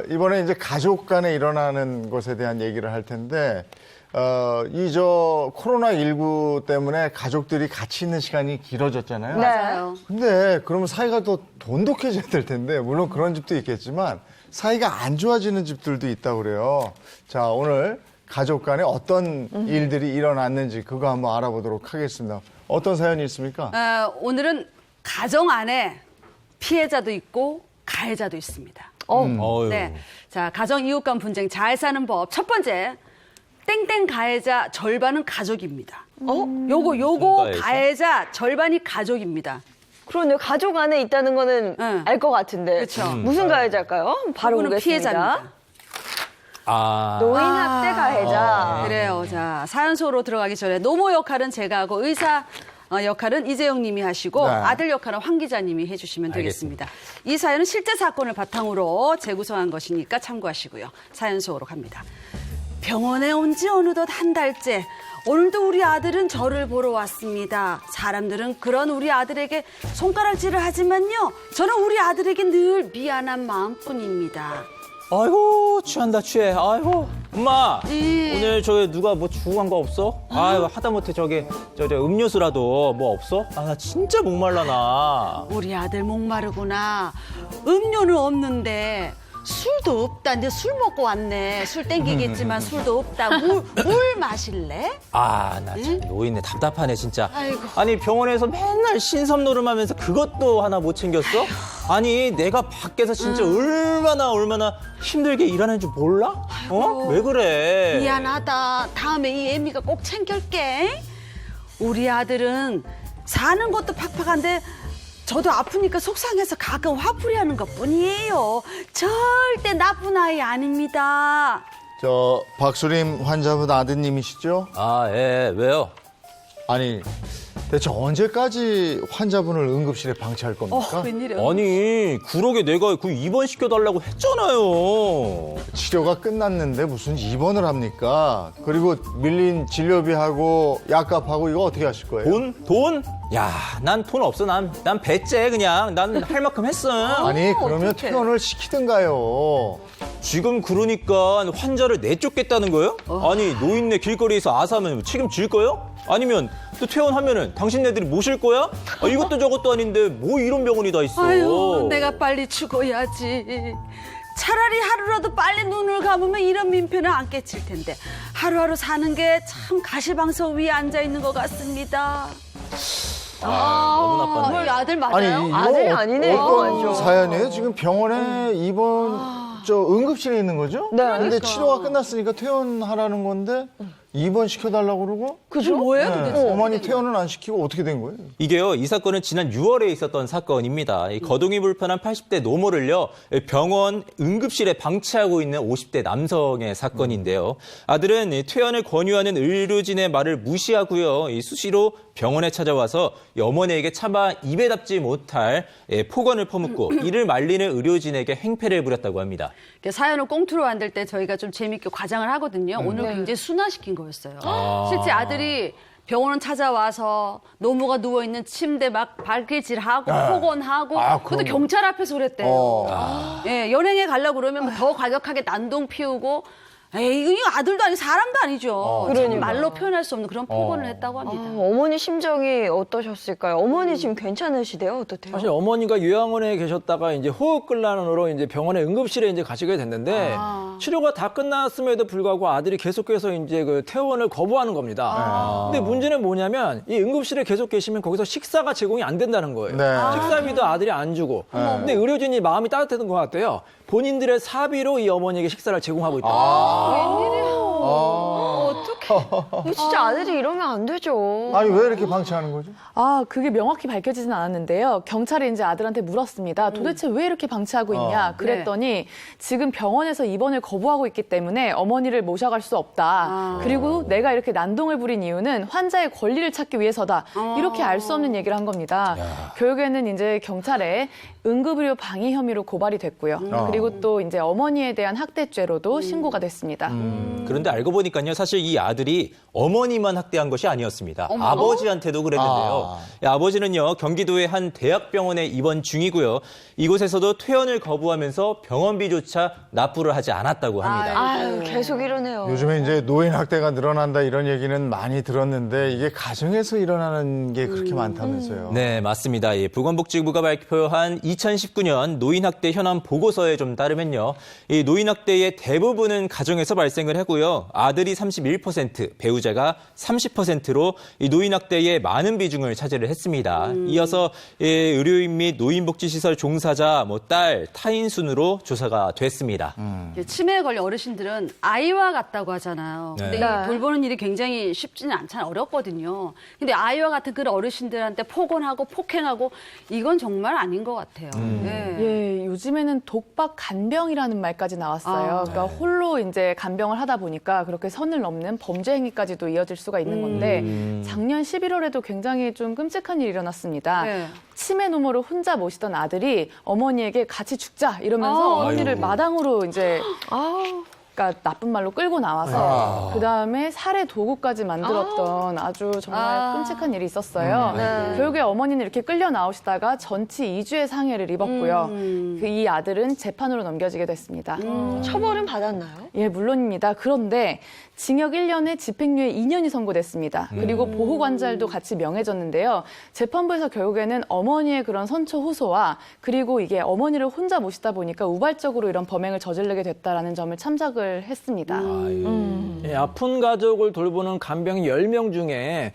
이번에 이제 가족 간에 일어나는 것에 대한 얘기를 할 텐데 코로나19 때문에 가족들이 같이 있는 시간이 길어졌잖아요. 맞아요. 근데 그러면 사이가 더 돈독해져야 될 텐데 물론 그런 집도 있겠지만 사이가 안 좋아지는 집들도 있다고 그래요. 자, 오늘 가족 간에 어떤 일들이 일어났는지 그거 한번 알아보도록 하겠습니다. 어떤 사연이 있습니까? 오늘은 가정 안에 피해자도 있고 가해자도 있습니다. 네. 자, 가정 이웃 간 분쟁 잘 사는 법. 첫 번째, 땡땡 가해자 절반은 가족입니다. 요거 가해자 절반이 가족입니다. 그러네요. 가족 안에 있다는 거는 알 것 같은데. 그렇죠. 무슨 가해자일까요? 바로 그분은 보겠습니다. 피해자입니다. 노인학대 가해자. 그래요. 자, 사연소로 들어가기 전에 노모 역할은 제가 하고 의사 역할은 이재용 님이 하시고 아들 역할은 황 기자님이 해주시면 되겠습니다. 이 사연은 실제 사건을 바탕으로 재구성한 것이니까 참고하시고요. 사연소로 갑니다. 병원에 온 지 어느덧 한 달째. 오늘도 우리 아들은 저를 보러 왔습니다. 사람들은 그런 우리 아들에게 손가락질을 하지만요. 저는 우리 아들에게 늘 미안한 마음뿐입니다. 아이고, 취한다, 취해. 아이고, 엄마. 오늘 누가 주고간 거 없어? 아이고, 하다못해 음료수라도 없어? 나 진짜 목말라, 나. 우리 아들 목마르구나. 음료는 없는데 술도 없다. 이제 술 먹고 왔네. 술 땡기겠지만 술도 없다. 물 마실래? 아, 나 참 노인네 답답하네 진짜. 아이고. 아니 병원에서 맨날 신섬노름하면서 그것도 하나 못 챙겼어? 아니 내가 밖에서 진짜 얼마나 힘들게 일하는 줄 몰라? 어? 왜 그래? 미안하다. 다음에 이 애미가 꼭 챙길게. 우리 아들은 사는 것도 팍팍한데 저도 아프니까 속상해서 가끔 화풀이하는 것뿐이에요. 절대 나쁜 아이 아닙니다. 저 박수림 환자분 아드님이시죠? 아, 예, 왜요? 아니 대체 언제까지 환자분을 응급실에 방치할 겁니까? 웬일이야? 아니 그러게 내가 그 입원시켜달라고 했잖아요. 치료가 끝났는데 무슨 입원을 합니까? 그리고 밀린 진료비하고 약값하고 이거 어떻게 하실 거예요? 돈? 야, 난 돈 없어. 난 배째 그냥. 난 할 만큼 했어. 아니 그러면 어떡해. 퇴원을 시키든가요. 지금 그러니까 환자를 내쫓겠다는 거예요? 아니 노인네 길거리에서 아사하면 책임질 거예요? 아니면 또 퇴원하면은 당신네들이 모실 거야? 아, 이것도 저것도 아닌데 뭐 이런 병원이 다 있어. 아유, 내가 빨리 죽어야지. 차라리 하루라도 빨리 눈을 감으면 이런 민폐는 안 끼칠 텐데 하루하루 사는 게 참 가시방석 위에 앉아 있는 것 같습니다. 너무 나빴네. 우리 아들 아니 맞아요? 이거 아들이 아니네요, 어떤 완전. 사연이에요? 지금 병원에 입원 저 응급실에 있는 거죠? 네. 근데 그러니까. 치료가 끝났으니까 퇴원하라는 건데 입원 시켜달라고 그러고? 그죠? 뭐예요, 네. 도대체? 어머니 퇴원은 안 시키고 어떻게 된 거예요? 이게요, 이 사건은 지난 6월에 있었던 사건입니다. 이 거동이 불편한 80대 노모를요, 병원 응급실에 방치하고 있는 50대 남성의 사건인데요. 아들은 이 퇴원을 권유하는 의료진의 말을 무시하고요, 이 수시로 병원에 찾아와서 이 어머니에게 차마 입에 담지 못할 폭언을 퍼붓고 이를 말리는 의료진에게 행패를 부렸다고 합니다. 사연을 꽁트로 만들 때 저희가 좀 재밌게 과장을 하거든요. 오늘 굉장히 순화시킨 거였어요. 실제 아들이 병원 찾아와서 노모가 누워있는 침대 막 발길질하고 폭언하고 그것도 경찰 앞에서 그랬대요. 예, 연행에 가려고 그러면 뭐더 과격하게 난동 피우고 에이, 이거 아들도 아니고 사람도 아니죠. 참 말로 표현할 수 없는 그런 폭언을 했다고 합니다. 어머니 심정이 어떠셨을까요? 어머니 지금 괜찮으시대요? 어떠세요? 사실 어머니가 요양원에 계셨다가 이제 호흡곤란으로 이제 병원에 응급실에 이제 가시게 됐는데 치료가 다 끝났음에도 불구하고 아들이 계속해서 이제 그 퇴원을 거부하는 겁니다. 근데 문제는 뭐냐면 이 응급실에 계속 계시면 거기서 식사가 제공이 안 된다는 거예요. 네. 식사비도 아들이 안 주고. 근데 의료진이 마음이 따뜻했던 것 같아요. 본인들의 사비로 이 어머니에게 식사를 제공하고 있다. 어떡해. 진짜 아들이 이러면 안 되죠. 아니 왜 이렇게 방치하는 거죠? 아, 그게 명확히 밝혀지진 않았는데요. 경찰이 이제 아들한테 물었습니다. 도대체 왜 이렇게 방치하고 있냐? 그랬더니 지금 병원에서 입원을 거부하고 있기 때문에 어머니를 모셔갈 수 없다. 그리고 내가 이렇게 난동을 부린 이유는 환자의 권리를 찾기 위해서다. 이렇게 알 수 없는 얘기를 한 겁니다. 결국에는 이제 경찰에 응급의료 방해 혐의로 고발이 됐고요. 그리고 또 이제 어머니에 대한 학대죄로도 신고가 됐습니다. 그런데 알고 보니까요, 사실 이 아들이 어머니만 학대한 것이 아니었습니다. 아버지한테도 그랬는데요. 아버지는요, 경기도의 한 대학병원에 입원 중이고요. 이곳에서도 퇴원을 거부하면서 병원비조차 납부를 하지 않았다고 합니다. 아유, 계속 이러네요. 요즘에 이제 노인 학대가 늘어난다 이런 얘기는 많이 들었는데 이게 가정에서 일어나는 게 그렇게 많다면서요. 네, 맞습니다. 보건복지부가 발표한 2019년 노인학대 현황 보고서에 좀 따르면요. 이 노인학대의 대부분은 가정에서 발생을 하고요. 아들이 31%, 배우자가 30%로 이 노인학대의 많은 비중을 차지를 했습니다. 이어서 의료인 및 노인복지시설 종사자, 딸, 타인 순으로 조사가 됐습니다. 치매에 걸린 어르신들은 아이와 같다고 하잖아요. 근데 네. 이 돌보는 일이 굉장히 쉽지는 않잖아요. 어렵거든요. 근데 아이와 같은 그런 어르신들한테 폭언하고 폭행하고 이건 정말 아닌 것 같아요. 네. 예, 요즘에는 독박 간병이라는 말까지 나왔어요. 그러니까 홀로 이제 간병을 하다 보니까 그렇게 선을 넘는 범죄 행위까지도 이어질 수가 있는 건데 작년 11월에도 굉장히 좀 끔찍한 일이 일어났습니다. 네. 치매 노모를 혼자 모시던 아들이 어머니에게 같이 죽자 이러면서 어머니를 아이고. 마당으로 이제 그러니까 나쁜 말로 끌고 나와서 그다음에 살해 도구까지 만들었던 아주 정말 끔찍한 일이 있었어요. 결국에 어머니는 이렇게 끌려 나오시다가 전치 2주의 상해를 입었고요. 이 아들은 재판으로 넘겨지게 됐습니다. 처벌은 받았나요? 예, 물론입니다. 그런데 징역 1년에 집행유예 2년이 선고됐습니다. 그리고 보호관찰도 같이 명해졌는데요. 재판부에서 결국에는 어머니의 그런 선처 호소와 그리고 이게 어머니를 혼자 모시다 보니까 우발적으로 이런 범행을 저지르게 됐다라는 점을 참작을 했습니다. 예, 아픈 가족을 돌보는 간병 10명 중에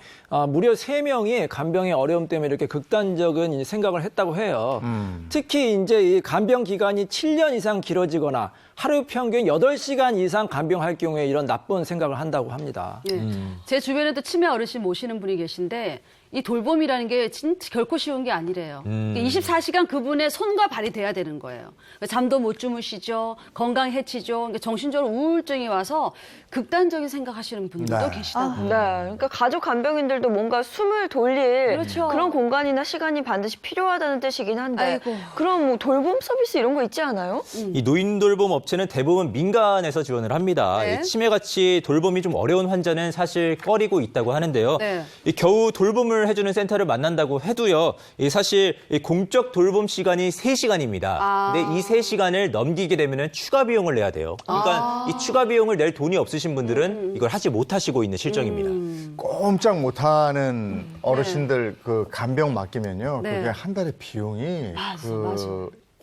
무려 3명이 간병의 어려움 때문에 이렇게 극단적인 생각을 했다고 해요. 특히 이제 이 간병 기간이 7년 이상 길어지거나 하루 평균 8시간 이상 간병할 경우에 이런 나쁜 생각을 한다고 합니다. 예. 제 주변에도 치매 어르신 모시는 분이 계신데 이 돌봄이라는 게 진짜 결코 쉬운 게 아니래요. 24시간 그분의 손과 발이 돼야 되는 거예요. 잠도 못 주무시죠. 건강 해치죠. 그러니까 정신적으로 우울증이 와서 극단적인 생각하시는 분들도 계시다고요. 네. 그러니까 가족 간병인들도 뭔가 숨을 돌릴 그렇죠. 그런 공간이나 시간이 반드시 필요하다는 뜻이긴 한데 아이고. 그럼 뭐 돌봄 서비스 이런 거 있지 않아요? 이 노인 돌봄 업체는 대부분 민간에서 지원을 합니다. 네. 이 치매같이 돌봄이 좀 어려운 환자는 사실 꺼리고 있다고 하는데요. 네. 이 겨우 돌봄을 해주는 센터를 만난다고 해도요. 이 사실 이 공적 돌봄 시간이 3시간입니다. 근데 이 3시간을 넘기게 되면 추가 비용을 내야 돼요. 그러니까 이 추가 비용을 낼 돈이 없으신 분들은 이걸 하지 못하시고 있는 실정입니다. 꼼짝 못하는 어르신들 그 간병 맡기면요. 네. 그게 한 달에 비용이 맞아.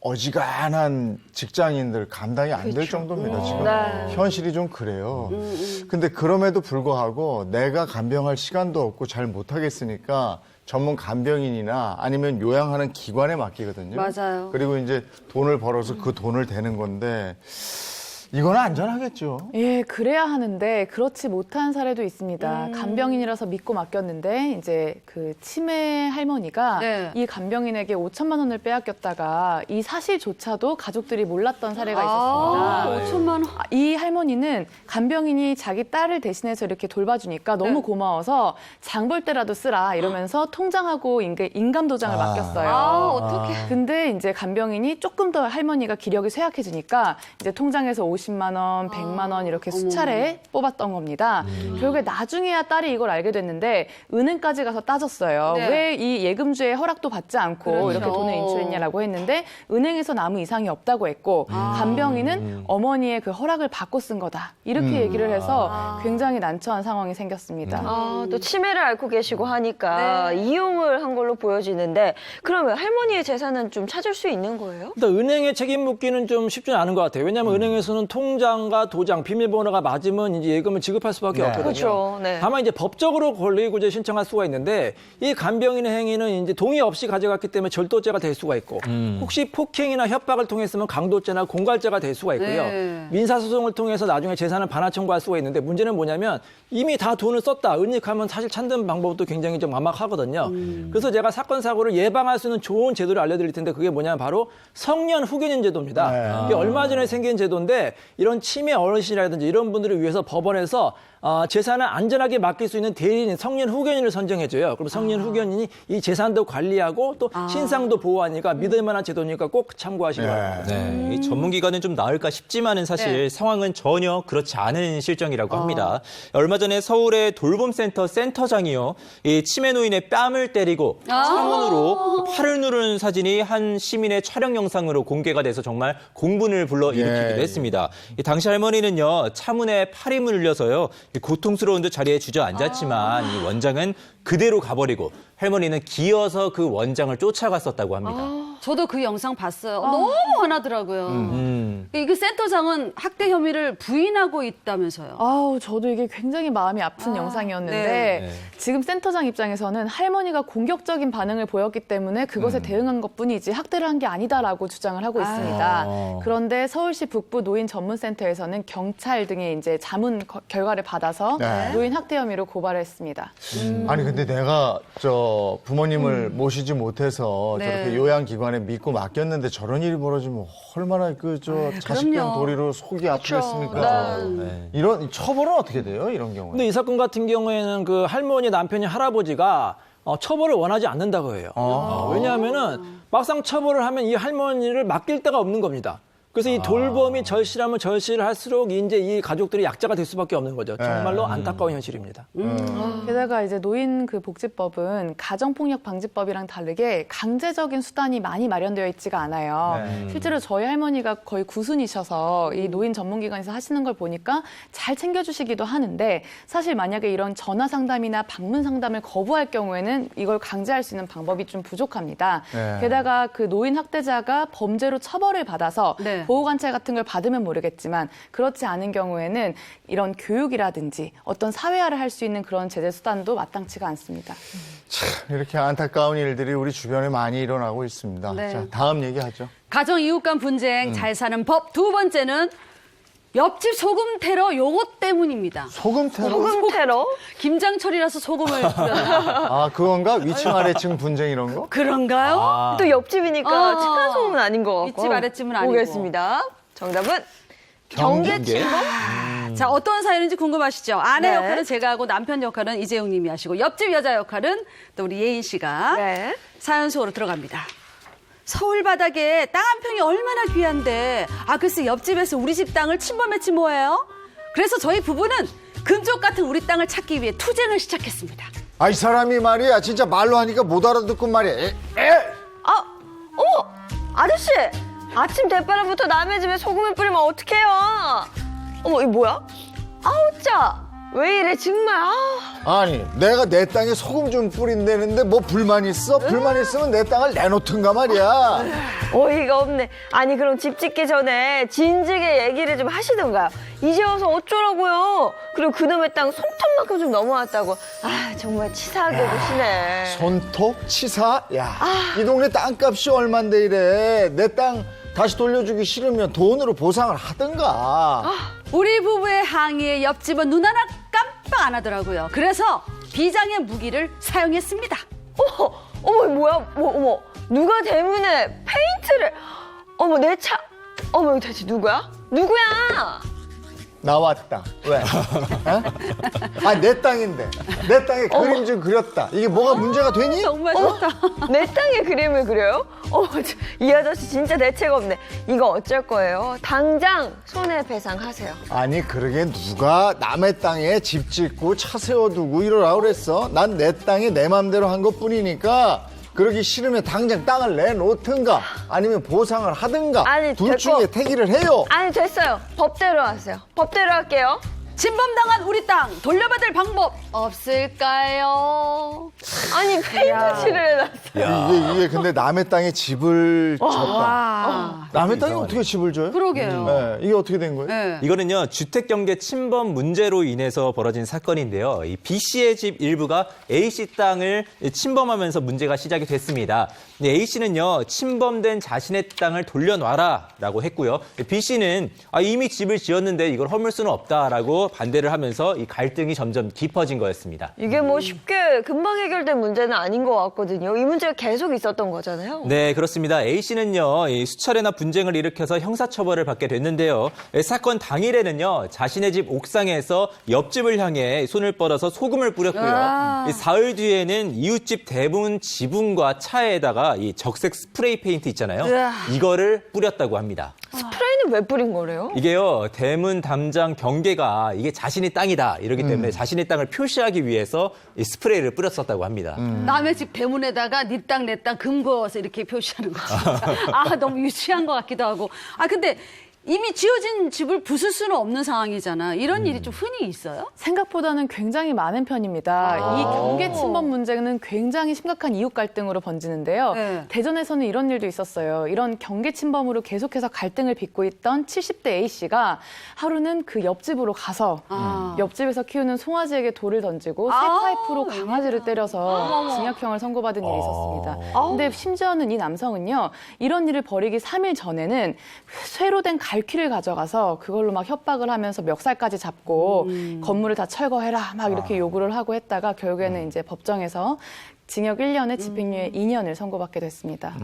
어지간한 직장인들 감당이 안 될 정도입니다. 지금 네. 현실이 좀 그래요. 근데 그럼에도 불구하고 내가 간병할 시간도 없고 잘 못하겠으니까 전문 간병인이나 아니면 요양하는 기관에 맡기거든요. 맞아요. 그리고 이제 돈을 벌어서 그 돈을 대는 건데 이건 안전하겠죠. 예, 그래야 하는데 그렇지 못한 사례도 있습니다. 간병인이라서 믿고 맡겼는데 이제 그 치매 할머니가 네. 이 간병인에게 5천만 원을 빼앗겼다가 이 사실조차도 가족들이 몰랐던 사례가 있었습니다. 5천만 원. 이 할머니는 간병인이 자기 딸을 대신해서 이렇게 돌봐주니까 너무 고마워서 장 볼 때라도 쓰라 이러면서 통장하고 인감 도장을 맡겼어요. 어떡해. 근데 이제 간병인이 조금 더 할머니가 기력이 쇠약해지니까 이제 통장에서 50만 원, 100만 원 이렇게 수차례 뽑았던 겁니다. 결국에 나중에야 딸이 이걸 알게 됐는데 은행까지 가서 따졌어요. 네. 왜 이 예금주의 허락도 받지 않고 그렇죠. 이렇게 돈을 인출했냐라고 했는데 은행에서는 아무 이상이 없다고 했고 간병인은 어머니의 그 허락을 받고 쓴 거다. 이렇게 얘기를 해서 굉장히 난처한 상황이 생겼습니다. 또 치매를 앓고 계시고 하니까 이용을 한 걸로 보여지는데 그러면 할머니의 재산은 좀 찾을 수 있는 거예요? 일단 은행에 책임 묻기는 좀 쉽지 않은 것 같아요. 왜냐하면 은행에서는 통장과 도장, 비밀번호가 맞으면 이제 예금을 지급할 수밖에 없거든요. 그렇죠. 네. 다만 이제 법적으로 권리구제 신청할 수가 있는데 이 간병인의 행위는 이제 동의 없이 가져갔기 때문에 절도죄가 될 수가 있고 혹시 폭행이나 협박을 통했으면 강도죄나 공갈죄가 될 수가 있고요. 네. 민사소송을 통해서 나중에 재산을 반환 청구할 수가 있는데 문제는 뭐냐면 이미 다 돈을 썼다. 은닉하면 사실 찾는 방법도 굉장히 좀 막막하거든요. 그래서 제가 사건 사고를 예방할 수 있는 좋은 제도를 알려드릴 텐데 그게 뭐냐면 바로 성년 후견인 제도입니다. 이게 얼마 전에 생긴 제도인데 이런 치매 어르신이라든지 이런 분들을 위해서 법원에서 재산을 안전하게 맡길 수 있는 대리인, 성년 후견인을 선정해줘요. 그럼 성년 후견인이 이 재산도 관리하고 또 신상도 보호하니까 믿을 만한 제도니까 꼭 참고하시기 바랍니다. 네, 이 전문기관은 좀 나을까 싶지만은 사실 상황은 전혀 그렇지 않은 실정이라고 합니다. 얼마 전에 서울의 돌봄센터 센터장이요, 이 치매 노인의 뺨을 때리고 창문으로 팔을 누르는 사진이 한 시민의 촬영 영상으로 공개가 돼서 정말 공분을 불러일으키기도 했습니다. 이 당시 할머니는요, 차문에 팔이 물려서요, 고통스러운 듯 자리에 주저앉았지만 이 원장은 그대로 가버리고 할머니는 기어서 그 원장을 쫓아갔었다고 합니다. 저도 그 영상 봤어요. 너무 화나더라고요. 이 센터장은 학대 혐의를 부인하고 있다면서요. 저도 이게 굉장히 마음이 아픈 영상이었는데 지금 센터장 입장에서는 할머니가 공격적인 반응을 보였기 때문에 그것에 대응한 것뿐이지 학대를 한 게 아니다라고 주장을 하고 있습니다. 그런데 서울시 북부 노인 전문센터에서는 경찰 등의 이제 자문 결과를 받아서 노인 학대 혐의로 고발했습니다. 아니 근데 내가 부모님을 모시지 못해서 저렇게 요양기관에 믿고 맡겼는데 저런 일이 벌어지면 얼마나 자식된 도리로 속이 아프겠습니까? 이런 처벌은 어떻게 돼요? 이런 경우에? 근데 이 사건 같은 경우에는 그 할머니, 남편이, 할아버지가 처벌을 원하지 않는다고 해요. 왜냐하면은 막상 처벌을 하면 이 할머니를 맡길 데가 없는 겁니다. 그래서 이 돌봄이 절실하면 절실을 할수록 이제 이 가족들이 약자가 될 수밖에 없는 거죠. 정말로 안타까운 현실입니다. 게다가 이제 노인 그 복지법은 가정폭력 방지법이랑 다르게 강제적인 수단이 많이 마련되어 있지가 않아요. 실제로 저희 할머니가 거의 구순이셔서 이 노인 전문기관에서 하시는 걸 보니까 잘 챙겨주시기도 하는데 사실 만약에 이런 전화 상담이나 방문 상담을 거부할 경우에는 이걸 강제할 수 있는 방법이 좀 부족합니다. 게다가 그 노인 학대자가 범죄로 처벌을 받아서 보호관찰 같은 걸 받으면 모르겠지만 그렇지 않은 경우에는 이런 교육이라든지 어떤 사회화를 할 수 있는 그런 제재 수단도 마땅치가 않습니다. 참 이렇게 안타까운 일들이 우리 주변에 많이 일어나고 있습니다. 네. 자, 다음 얘기하죠. 가정 이웃 간 분쟁 잘 사는 법. 두 번째는 옆집 소금 테러 요것 때문입니다. 소금 테러? 소금 테러? 김장철이라서 소금을 뿌렸나? 아, 그건가? 위층 아래층 분쟁 이런 거? 그런가요? 또 옆집이니까 층간 소음은 아닌 것 같고. 윗집 아랫집은 아니고. 보겠습니다. 정답은 경계침범? 자, 어떤 사연인지 궁금하시죠? 아내 네. 역할은 제가 하고 남편 역할은 이재용 님이 하시고 옆집 여자 역할은 또 우리 예인 씨가 사연 속으로 들어갑니다. 서울 바닥에 땅 한 평이 얼마나 귀한데 글쎄 옆집에서 우리 집 땅을 침범했지 뭐예요? 그래서 저희 부부는 금쪽 같은 우리 땅을 찾기 위해 투쟁을 시작했습니다. 아, 이 사람이 말이야 진짜 말로 하니까 못 알아듣고 말이야. 아저씨! 아침 대바람부터 남의 집에 소금을 뿌리면 어떡해요? 어머, 이거 뭐야? 아우, 짜! 왜 이래, 정말, 아니, 내가 내 땅에 소금 좀 뿌린다는데 뭐 불만 있어? 불만 있으면 내 땅을 내놓든가 말이야. 어이가 없네. 아니, 그럼 집 짓기 전에 진즉에 얘기를 좀 하시던가요? 이제 와서 어쩌라고요? 그리고 그놈의 땅 손톱만큼 좀 넘어왔다고. 정말 치사하게 보시네. 손톱? 치사? 야, 이 동네 땅값이 얼만데 이래. 내 땅 다시 돌려주기 싫으면 돈으로 보상을 하든가. 우리 부부의 항의에 옆집은 눈 하나 깜빡 안 하더라고요. 그래서 비장의 무기를 사용했습니다. 어머, 뭐야? 어머, 누가 대문에 페인트를. 어머, 내 차. 어머, 이거 대체 누구야? 누구야? 나왔다. 왜? 내 땅인데. 내 땅에 그림 좀 그렸다. 이게 뭐가 문제가 되니? 정말 좋다. 내 땅에 그림을 그려요? 이 아저씨 진짜 대책 없네. 이거 어쩔 거예요? 당장 손해배상하세요. 아니, 그러게 누가 남의 땅에 집 짓고 차 세워두고 이러라고 그랬어? 난 내 땅에 내 맘대로 한 것뿐이니까 그러기 싫으면 당장 땅을 내놓든가 아니면 보상을 하든가 둘 중에 택일을 해요. 아니, 됐어요. 법대로 하세요. 법대로 할게요. 침범당한 우리 땅 돌려받을 방법 없을까요? 아니, 페인트칠을 해놨어요. 이게 근데 남의 땅에 집을 졌다. 남의 땅에 어떻게 집을 줘요? 그러게요. 네, 이게 어떻게 된 거예요? 이거는요, 주택경계 침범 문제로 인해서 벌어진 사건인데요. 이 B 씨의 집 일부가 A 씨 땅을 침범하면서 문제가 시작이 됐습니다. A 씨는요, 침범된 자신의 땅을 돌려놔라라고 했고요. B 씨는 이미 집을 지었는데 이걸 허물 수는 없다라고 반대를 하면서 이 갈등이 점점 깊어진 거였습니다. 이게 뭐 쉽게 금방 해결된 문제는 아닌 것 같거든요. 이 문제가 계속 있었던 거잖아요. 네, 그렇습니다. A 씨는요, 이 수차례나 분쟁을 일으켜서 형사처벌을 받게 됐는데요. 사건 당일에는요, 자신의 집 옥상에서 옆집을 향해 손을 뻗어서 소금을 뿌렸고요. 이 사흘 뒤에는 이웃집 대문 지붕과 차에다가 이 적색 스프레이 페인트 있잖아요. 이거를 뿌렸다고 합니다. 스프레이는 왜 뿌린 거래요? 이게요, 대문 담장 경계가 이게 자신의 땅이다 이러기 때문에 자신의 땅을 표시하기 위해서 이 스프레이를 뿌렸었다고 합니다. 남의 집 대문에다가 네 땅 내 땅 금 그어서 이렇게 표시하는 거 진짜. 너무 유치한 것 같기도 하고. 근데 이미 지어진 집을 부술 수는 없는 상황이잖아. 이런 일이 좀 흔히 있어요? 생각보다는 굉장히 많은 편입니다. 이 경계 침범 문제는 굉장히 심각한 이웃 갈등으로 번지는데요. 대전에서는 이런 일도 있었어요. 이런 경계 침범으로 계속해서 갈등을 빚고 있던 70대 A 씨가 하루는 그 옆집으로 가서 옆집에서 키우는 송아지에게 돌을 던지고 쇠파이프로 강아지를 때려서 징역형을 선고받은 일이 있었습니다. 근데 심지어는 이 남성은요, 이런 일을 벌이기 3일 전에는 쇠로 된 갈퀴를 가져가서 그걸로 막 협박을 하면서 멱살까지 잡고 건물을 다 철거해라 막 이렇게 요구를 하고 했다가 결국에는 이제 법정에서 징역 1년에 집행유예 2년을 선고받게 됐습니다.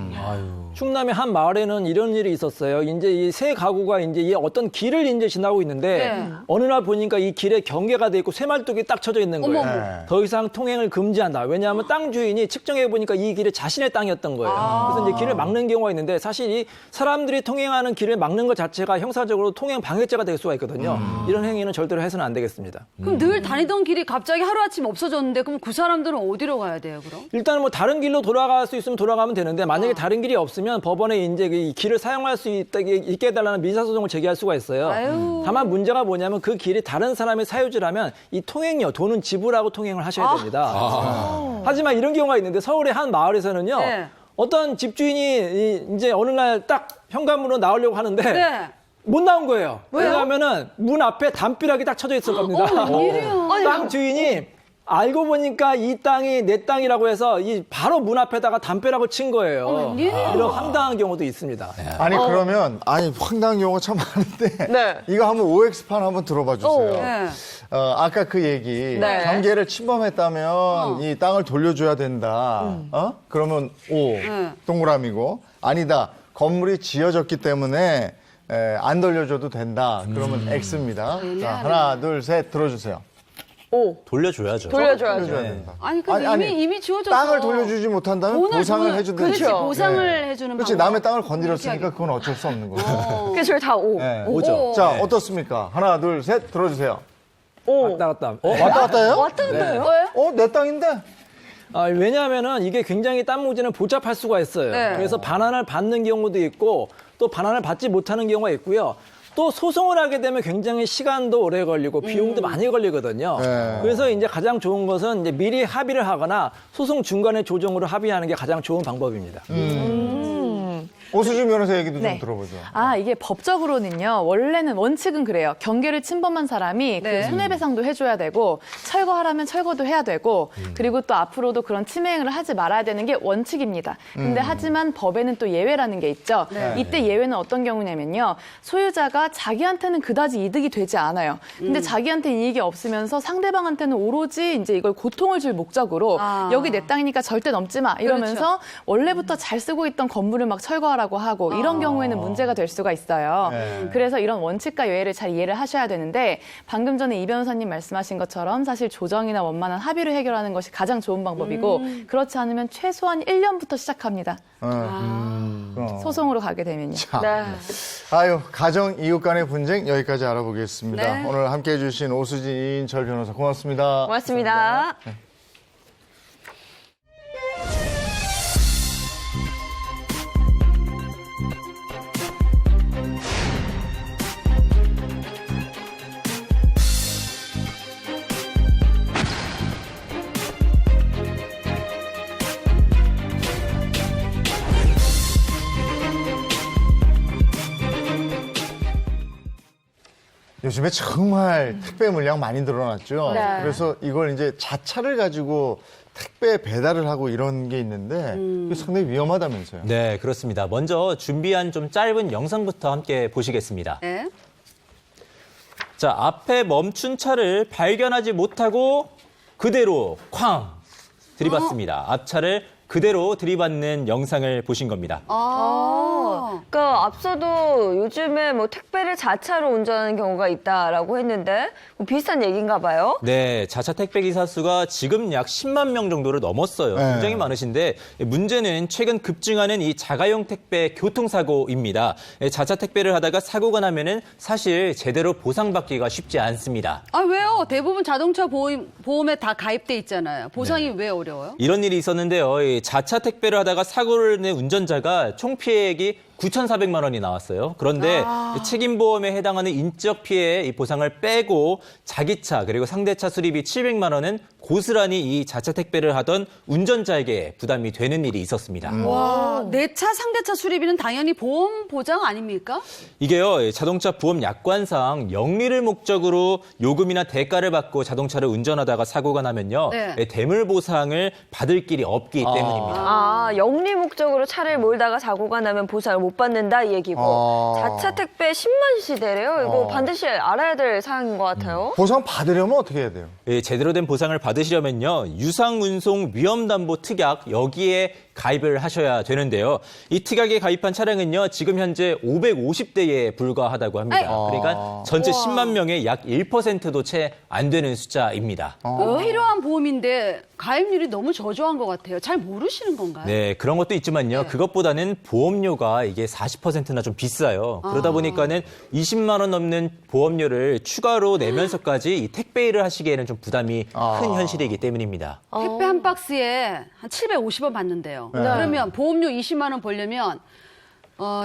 충남의 한 마을에는 이런 일이 있었어요. 이제 이 세 가구가 이제 이 어떤 길을 이제 지나고 있는데 네. 어느 날 보니까 이 길에 경계가 돼 있고 쇠말뚝이 딱 쳐져 있는 거예요. 어머. 네. 더 이상 통행을 금지한다. 왜냐하면 땅 주인이 측정해 보니까 이 길이 자신의 땅이었던 거예요. 그래서 이제 길을 막는 경우가 있는데 사실 이 사람들이 통행하는 길을 막는 것 자체가 형사적으로 통행 방해죄가 될 수가 있거든요. 이런 행위는 절대로 해서는 안 되겠습니다. 그럼 늘 다니던 길이 갑자기 하루아침 없어졌는데 그럼 그 사람들은 어디로 가야 돼요, 그럼? 일단 뭐 다른 길로 돌아갈 수 있으면 돌아가면 되는데 만약에 다른 길이 없으면 법원에 이제 이 길을 사용할 수 있게 해달라는 민사소송을 제기할 수가 있어요. 아유. 다만 문제가 뭐냐면 그 길이 다른 사람의 사유지라면 이 통행료, 돈은 지불하고 통행을 하셔야 됩니다. 하지만 이런 경우가 있는데 서울의 한 마을에서는요. 네. 어떤 집주인이 이제 어느 날 딱 현관문으로 나오려고 하는데 네. 못 나온 거예요. 왜요? 왜냐하면은 문 앞에 담벼락이 딱 쳐져 있을 겁니다. 웬일이야. 땅 주인이 알고 보니까 이 땅이 내 땅이라고 해서 이 바로 문 앞에다가 담벼락을 친 거예요. 웬일이야. 이런 황당한 경우도 있습니다. 아니 그러면 황당한 경우가 참 많은데 네. 이거 한번 OX판 한번 들어봐 주세요. 네. 아까 그 얘기 네. 경계를 침범했다면 이 땅을 돌려줘야 된다. 그러면 O 동그라미고 아니다. 건물이 지어졌기 때문에 안 돌려줘도 된다. 그러면 X입니다. 자, 하나, 둘, 셋 들어주세요. 돌려줘야죠. 돌려줘야죠. 돌려줘야 된다. 아니, 근데 이미 지워져서. 땅을 돌려주지 못한다면 보상을 해주든지. 그렇지, 보상을 해주는 그렇지, 방법. 남의 땅을 건드렸으니까 그건 어쩔 수 없는 거예요. 그래서 저희 다 O. 네. 오죠. 자, 어떻습니까? 하나, 둘, 셋 들어주세요. 왔다 갔다. 왔다 갔다 해요? 왔다 갔다 해요? 내 땅인데? 왜냐하면은 이게 굉장히 땅 문제는 복잡할 수가 있어요. 네. 그래서 반환을 받는 경우도 있고 또 반환을 받지 못하는 경우가 있고요. 또 소송을 하게 되면 굉장히 시간도 오래 걸리고 비용도 많이 걸리거든요. 네. 그래서 이제 가장 좋은 것은 이제 미리 합의를 하거나 소송 중간에 조정으로 합의하는 게 가장 좋은 방법입니다. 오수진 변호사 얘기도 네. 좀 들어보죠. 이게 법적으로는요. 원래는 원칙은 그래요. 경계를 침범한 사람이 네. 그 손해배상도 해줘야 되고 철거하라면 철거도 해야 되고 그리고 또 앞으로도 그런 침해행위를 하지 말아야 되는 게 원칙입니다. 근데 하지만 법에는 또 예외라는 게 있죠. 이때 예외는 어떤 경우냐면요. 소유자가 자기한테는 그다지 이득이 되지 않아요. 근데 자기한테 이익이 없으면서 상대방한테는 오로지 이제 이걸 고통을 줄 목적으로 여기 내 땅이니까 절대 넘지 마 이러면서 원래부터 잘 쓰고 있던 건물을 막 철거하라고 하고 이런 경우에는 문제가 될 수가 있어요. 그래서 이런 원칙과 예외를 잘 이해를 하셔야 되는데 방금 전에 이 변호사님 말씀하신 것처럼 사실 조정이나 원만한 합의를 해결하는 것이 가장 좋은 방법이고 그렇지 않으면 최소한 1년부터 시작합니다. 소송으로 가게 되면요. 가정 이웃 간의 분쟁 여기까지 알아보겠습니다. 네. 오늘 함께해 주신 오수진 절 변호사 고맙습니다. 고맙습니다. 네. 요즘에 정말 택배 물량 많이 늘어났죠. 네. 그래서 이걸 이제 자차를 가지고 택배 배달을 하고 이런 게 있는데 그게 상당히 위험하다면서요. 네, 그렇습니다. 먼저 준비한 좀 짧은 영상부터 함께 보시겠습니다. 네. 자, 앞에 멈춘 차를 발견하지 못하고 그대로 쾅 들이받습니다. 앞차를 그대로 들이받는 영상을 보신 겁니다. 그러니까 앞서도 요즘에 뭐 택배를 자차로 운전하는 경우가 있다라고 했는데 뭐 비슷한 얘기인가 봐요. 네, 자차 택배 기사 수가 지금 약 10만 명 정도를 넘었어요. 네. 굉장히 많으신데 문제는 최근 급증하는 이 자가용 택배 교통사고입니다. 자차 택배를 하다가 사고가 나면은 사실 제대로 보상받기가 쉽지 않습니다. 왜요? 대부분 자동차 보험에 다 가입돼 있잖아요. 보상이 왜 어려워요? 이런 일이 있었는데요. 이 자차 택배를 하다가 사고를 낸 운전자가 총 피해액이 9,400만 원이 나왔어요. 그런데 책임보험에 해당하는 인적 피해 보상을 빼고 자기 차 그리고 상대차 수리비 700만 원은 고스란히 이 자차 택배를 하던 운전자에게 부담이 되는 일이 있었습니다. 와, 내 차 상대차 수리비는 당연히 보험 보장 아닙니까? 이게요, 자동차 보험 약관상 영리를 목적으로 요금이나 대가를 받고 자동차를 운전하다가 사고가 나면요, 네. 대물 보상을 받을 길이 없기 때문입니다. 영리 목적으로 차를 몰다가 사고가 나면 보상을 못 받는다 이 얘기고 자차 택배 10만 시대래요. 이거 반드시 알아야 될 사항인 것 같아요. 보상 받으려면 어떻게 해야 돼요? 제대로 된 보상을 받으려면 받으시려면요. 유상운송 위험담보 특약 여기에 가입을 하셔야 되는데요. 이 특약에 가입한 차량은요. 지금 현재 550대에 불과하다고 합니다. 그러니까 전체 10만 명의 약 1%도 채 안 되는 숫자입니다. 꼭 필요한 보험인데 가입률이 너무 저조한 것 같아요. 잘 모르시는 건가요? 네, 그런 것도 있지만요. 그것보다는 보험료가 이게 40%나 좀 비싸요. 그러다 보니까는 20만 원 넘는 보험료를 추가로 내면서까지 이 택배 일을 하시기에는 좀 부담이 큰 현실이기 때문입니다. 택배 한 박스에 한 750원 받는데요. 네. 그러면 보험료 20만 원 벌려면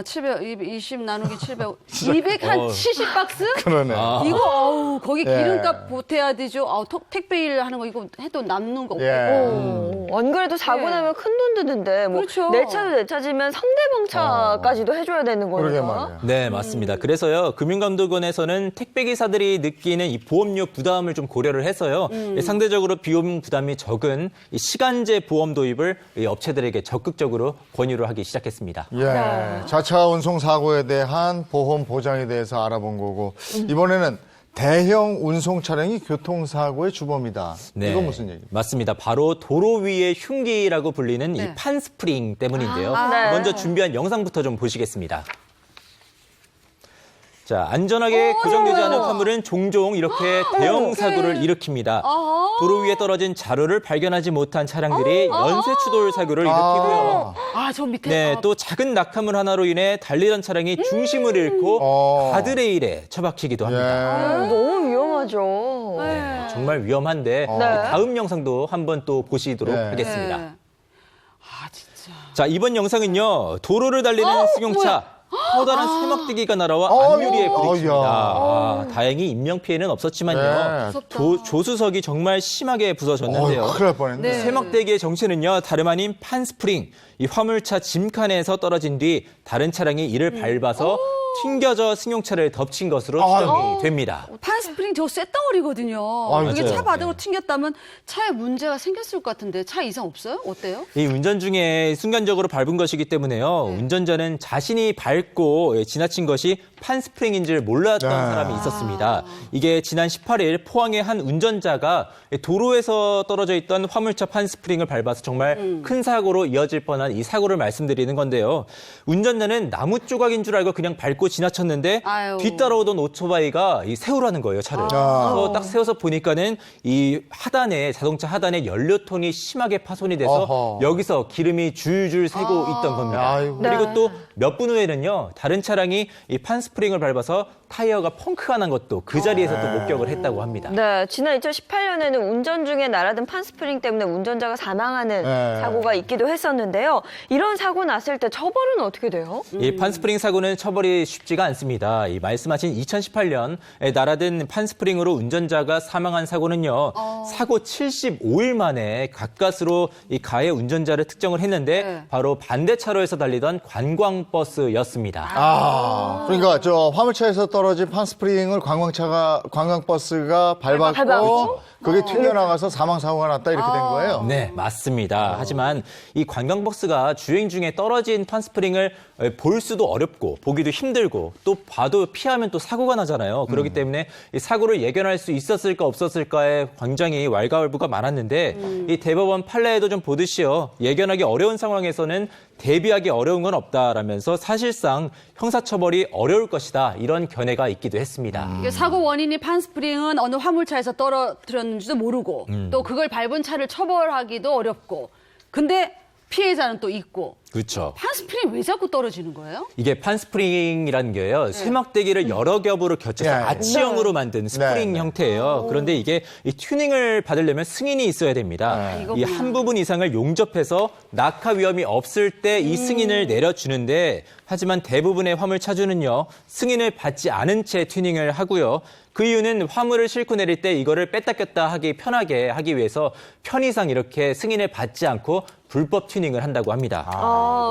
720 나누기 700, 270박스? 그러네. 이거, 거기 예. 기름값 보태야 되죠. 택배 일 하는 거 이거 해도 남는 거 없고. 예. 안 그래도 사고 나면 큰 돈 드는데 뭐 그렇죠. 내 차도 내 차지면 상대방 차까지도 해줘야 되는 거니까. 네, 맞습니다. 그래서요, 금융감독원에서는 택배기사들이 느끼는 이 보험료 부담을 좀 고려를 해서요, 상대적으로 비용 부담이 적은 이 시간제 보험 도입을 이 업체들에게 적극적으로 권유를 하기 시작했습니다. 예. 자차 운송 사고에 대한 보험 보장에 대해서 알아본 거고 이번에는 대형 운송 차량이 교통사고의 주범이다. 네, 이건 무슨 얘기입니까? 맞습니다. 바로 도로 위의 흉기라고 불리는 이 판스프링 때문인데요. 네. 먼저 준비한 영상부터 좀 보시겠습니다. 자, 안전하게 고정되지 않은 화물은 종종 이렇게 대형 사고를 일으킵니다. 도로 위에 떨어진 자루를 발견하지 못한 차량들이 연쇄 추돌 사고를 일으키고요. 저 밑에. 네, 또 작은 낙하물 하나로 인해 달리던 차량이 중심을 잃고 가드레일에 처박히기도 합니다. 너무 위험하죠. 네, 정말 위험한데 다음 영상도 한번 또 보시도록 하겠습니다. 자, 이번 영상은요. 도로를 달리는 승용차. 커다란 새막대기가 날아와 앞유리에 부딪힙니다. 다행히 인명피해는 없었지만요. 조수석이 정말 심하게 부서졌는데요. 큰일 날 뻔했네. 새막대기의 정체는요. 다름 아닌 판스프링. 이 화물차 짐칸에서 떨어진 뒤 다른 차량이 이를 밟아서 튕겨져 승용차를 덮친 것으로 추정이 됩니다. 판스프링 저 쇳덩어리거든요. 이게 맞아요. 차 바닥으로 튕겼다면 차에 문제가 생겼을 것 같은데 차 이상 없어요? 어때요? 이 운전 중에 순간적으로 밟은 것이기 때문에요. 운전자는 자신이 밟고 지나친 것이 판스프링인 줄 몰랐던 사람이 있었습니다. 이게 지난 18일 포항의 한 운전자가 도로에서 떨어져 있던 화물차 판스프링을 밟아서 정말 큰 사고로 이어질 뻔한 이 사고를 말씀드리는 건데요. 운전자는 나무 조각인 줄 알고 그냥 밟고 지나쳤는데 뒤따라오던 오토바이가 세우라는 거예요, 차를. 그래서 딱 세워서 보니까는 이 자동차 하단에 연료통이 심하게 파손이 돼서 여기서 기름이 줄줄 새고 있던 겁니다. 그리고 또 몇 분 후에는요, 다른 차량이 이 판스프링을 밟아서 타이어가 펑크가 난 것도 그 자리에서 또 목격을 했다고 합니다. 네, 지난 2018년에는 운전 중에 날아든 판스프링 때문에 운전자가 사망하는 사고가 있기도 했었는데요. 이런 사고 났을 때 처벌은 어떻게 돼요? 이 판스프링 사고는 처벌이 쉽지가 않습니다. 이 말씀하신 2018년 날아든 판스프링으로 운전자가 사망한 사고는요. 사고 75일 만에 가까스로 이 가해 운전자를 특정을 했는데 바로 반대 차로에서 달리던 관광버스였습니다. 그러니까 저 화물차에서 떨어진 판스프링을 관광버스가 밟았고 그게 튕겨나가서 사망사고가 났다 이렇게 된 거예요? 네, 맞습니다. 하지만 이 관광버스가 주행 중에 떨어진 판스프링을 볼 수도 어렵고 보기도 힘들고 또 봐도 피하면 또 사고가 나잖아요. 그렇기 때문에 이 사고를 예견할 수 있었을까 없었을까에 굉장히 왈가왈부가 많았는데 이 대법원 판례에도 좀 보듯이요. 예견하기 어려운 상황에서는 대비하기 어려운 건 없다라면서 사실상 형사처벌이 어려울 것이다. 이런 견해가 있기도 했습니다. 이게 사고 원인이 판스프링은 어느 화물차에서 떨어뜨렸는지도 모르고 또 그걸 밟은 차를 처벌하기도 어렵고 근데 피해자는 또 있고 그렇죠. 판스프링이 왜 자꾸 떨어지는 거예요? 이게 판스프링이라는 게요. 새막대기를 여러 겹으로 겹쳐서 아치형으로 만든 스프링 형태예요. 그런데 이게 이 튜닝을 받으려면 승인이 있어야 됩니다. 이 한 부분 이상을 용접해서 낙하 위험이 없을 때 이 승인을 내려주는데 하지만 대부분의 화물 차주는요. 승인을 받지 않은 채 튜닝을 하고요. 그 이유는 화물을 싣고 내릴 때 이거를 뺐다 꼈다 하기 편하게 하기 위해서 편의상 이렇게 승인을 받지 않고 불법 튜닝을 한다고 합니다.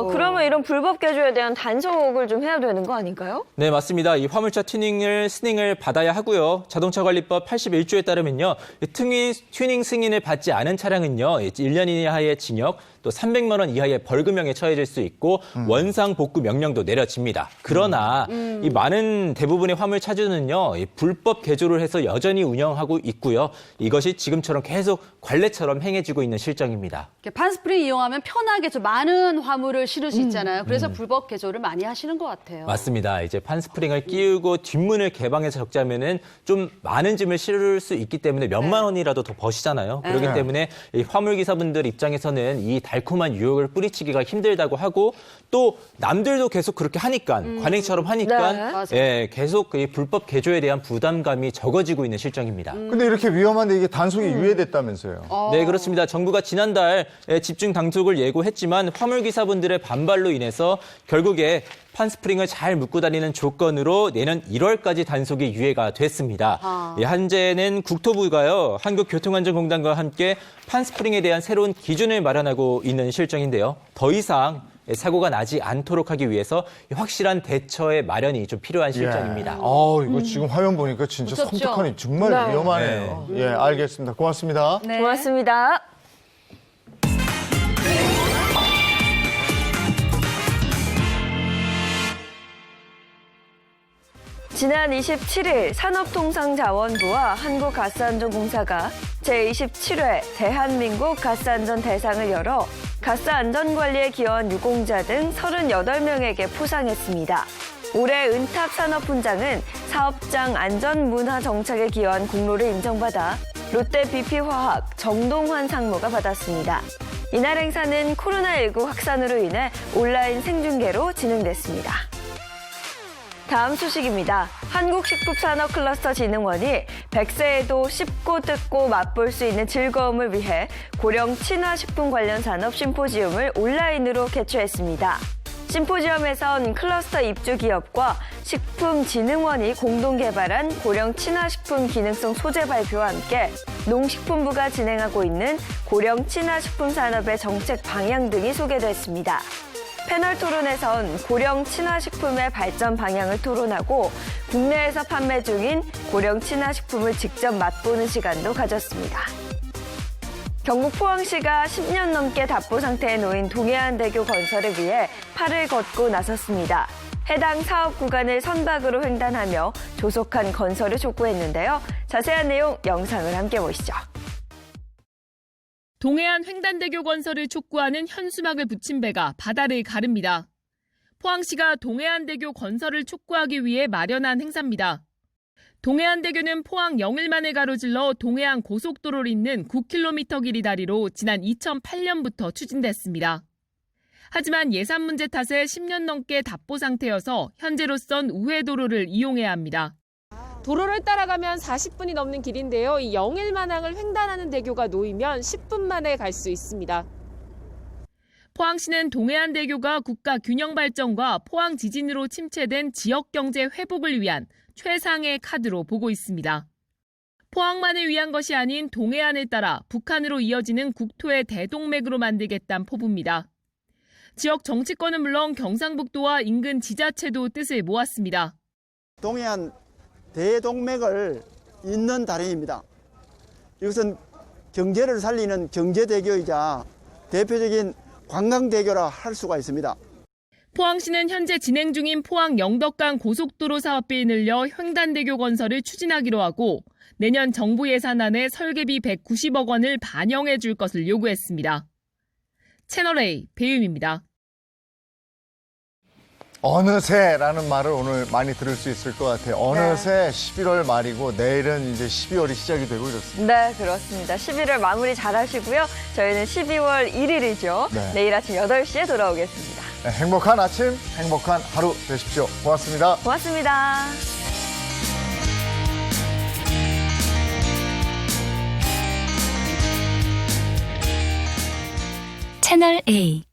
그러면 이런 불법 개조에 대한 단속을 좀 해야 되는 거 아닌가요? 네, 맞습니다. 이 화물차 스닝을 받아야 하고요. 자동차관리법 81조에 따르면요. 튜닝 승인을 받지 않은 차량은요. 1년 이하의 징역, 또 300만 원 이하의 벌금형에 처해질 수 있고 원상 복구 명령 명령도 내려집니다. 그러나 이 많은 대부분의 화물 차주는요, 이 불법 개조를 해서 여전히 운영하고 있고요. 이것이 지금처럼 계속 관례처럼 행해지고 있는 실정입니다. 판스프링 이용하면 편하게 좀 많은 화물을 실을 수 있잖아요. 그래서 불법 개조를 많이 하시는 것 같아요. 맞습니다. 이제 판스프링을 끼우고 뒷문을 개방해서 적자면은 좀 많은 짐을 실을 수 있기 때문에 몇만 원이라도 더 버시잖아요. 그렇기 때문에 이 화물 기사분들 입장에서는 이 달콤한 유혹을 뿌리치기가 힘들다고 하고 또 남들도 계속 그렇게 하니까 관행처럼 하니까 계속 이 불법 개조에 대한 부담감이 적어지고 있는 실정입니다. 근데 이렇게 위험한데 이게 단속이 유예됐다면서요? 네, 그렇습니다. 정부가 지난달 집중 단속을 예고했지만 화물 기사분들의 반발로 인해서 결국에 판스프링을 잘 묶고 다니는 조건으로 내년 1월까지 단속이 유예가 됐습니다. 현재는 국토부가요, 한국교통안전공단과 함께 판스프링에 대한 새로운 기준을 마련하고 있는 실정인데요. 더 이상 사고가 나지 않도록 하기 위해서 확실한 대처의 마련이 좀 필요한 실정입니다. 이거 지금 화면 보니까 진짜 무섭죠? 섬뜩하니 정말 위험하네요. 예, 알겠습니다. 고맙습니다. 네. 고맙습니다. 지난 27일 산업통상자원부와 한국가스안전공사가 제27회 대한민국 가스안전 대상을 열어 가스안전관리에 기여한 유공자 등 38명에게 포상했습니다. 올해 은탑산업훈장은 사업장 안전문화 정착에 기여한 공로를 인정받아 롯데 BP화학 정동환 상무가 받았습니다. 이날 행사는 코로나19 확산으로 인해 온라인 생중계로 진행됐습니다. 다음 소식입니다. 한국식품산업클러스터진흥원이 100세에도 씹고 뜯고 맛볼 수 있는 즐거움을 위해 고령 친화식품 관련 산업 심포지움을 온라인으로 개최했습니다. 심포지엄에선 클러스터 입주 기업과 식품진흥원이 공동 개발한 고령 친화식품 기능성 소재 발표와 함께 농식품부가 진행하고 있는 고령 친화식품 산업의 정책 방향 등이 소개됐습니다. 패널 토론에선 고령 친화식품의 발전 방향을 토론하고 국내에서 판매 중인 고령 친화식품을 직접 맛보는 시간도 가졌습니다. 경북 포항시가 10년 넘게 답보 상태에 놓인 동해안대교 건설을 위해 팔을 걷고 나섰습니다. 해당 사업 구간을 선박으로 횡단하며 조속한 건설을 촉구했는데요. 자세한 내용 영상을 함께 보시죠. 동해안 횡단대교 건설을 촉구하는 현수막을 붙인 배가 바다를 가릅니다. 포항시가 동해안대교 건설을 촉구하기 위해 마련한 행사입니다. 동해안대교는 포항 영일만을 가로질러 동해안 고속도로를 잇는 9km 길이 다리로 지난 2008년부터 추진됐습니다. 하지만 예산 문제 탓에 10년 넘게 답보 상태여서 현재로선 우회도로를 이용해야 합니다. 도로를 따라가면 40분이 넘는 길인데요. 이 영일만항을 횡단하는 대교가 놓이면 10분 만에 갈 수 있습니다. 포항시는 동해안대교가 국가 균형 발전과 포항 지진으로 침체된 지역 경제 회복을 위한 최상의 카드로 보고 있습니다. 포항만을 위한 것이 아닌 동해안을 따라 북한으로 이어지는 국토의 대동맥으로 만들겠다는 포부입니다. 지역 정치권은 물론 경상북도와 인근 지자체도 뜻을 모았습니다. 동해안 대동맥을 잇는 다리입니다. 이것은 경제를 살리는 경제대교이자 대표적인 관광대교라 할 수가 있습니다. 포항시는 현재 진행 중인 포항 영덕간 고속도로 사업비를 늘려 횡단대교 건설을 추진하기로 하고 내년 정부 예산안에 설계비 190억 원을 반영해 줄 것을 요구했습니다. 채널A 배윤입니다. 어느새라는 말을 오늘 많이 들을 수 있을 것 같아요. 어느새 11월 말이고 내일은 이제 12월이 시작이 되고 이렇습니다. 네, 그렇습니다. 11월 마무리 잘 하시고요. 저희는 12월 1일이죠. 내일 아침 8시에 돌아오겠습니다. 네, 행복한 아침, 행복한 하루 되십시오. 고맙습니다. 고맙습니다. 채널A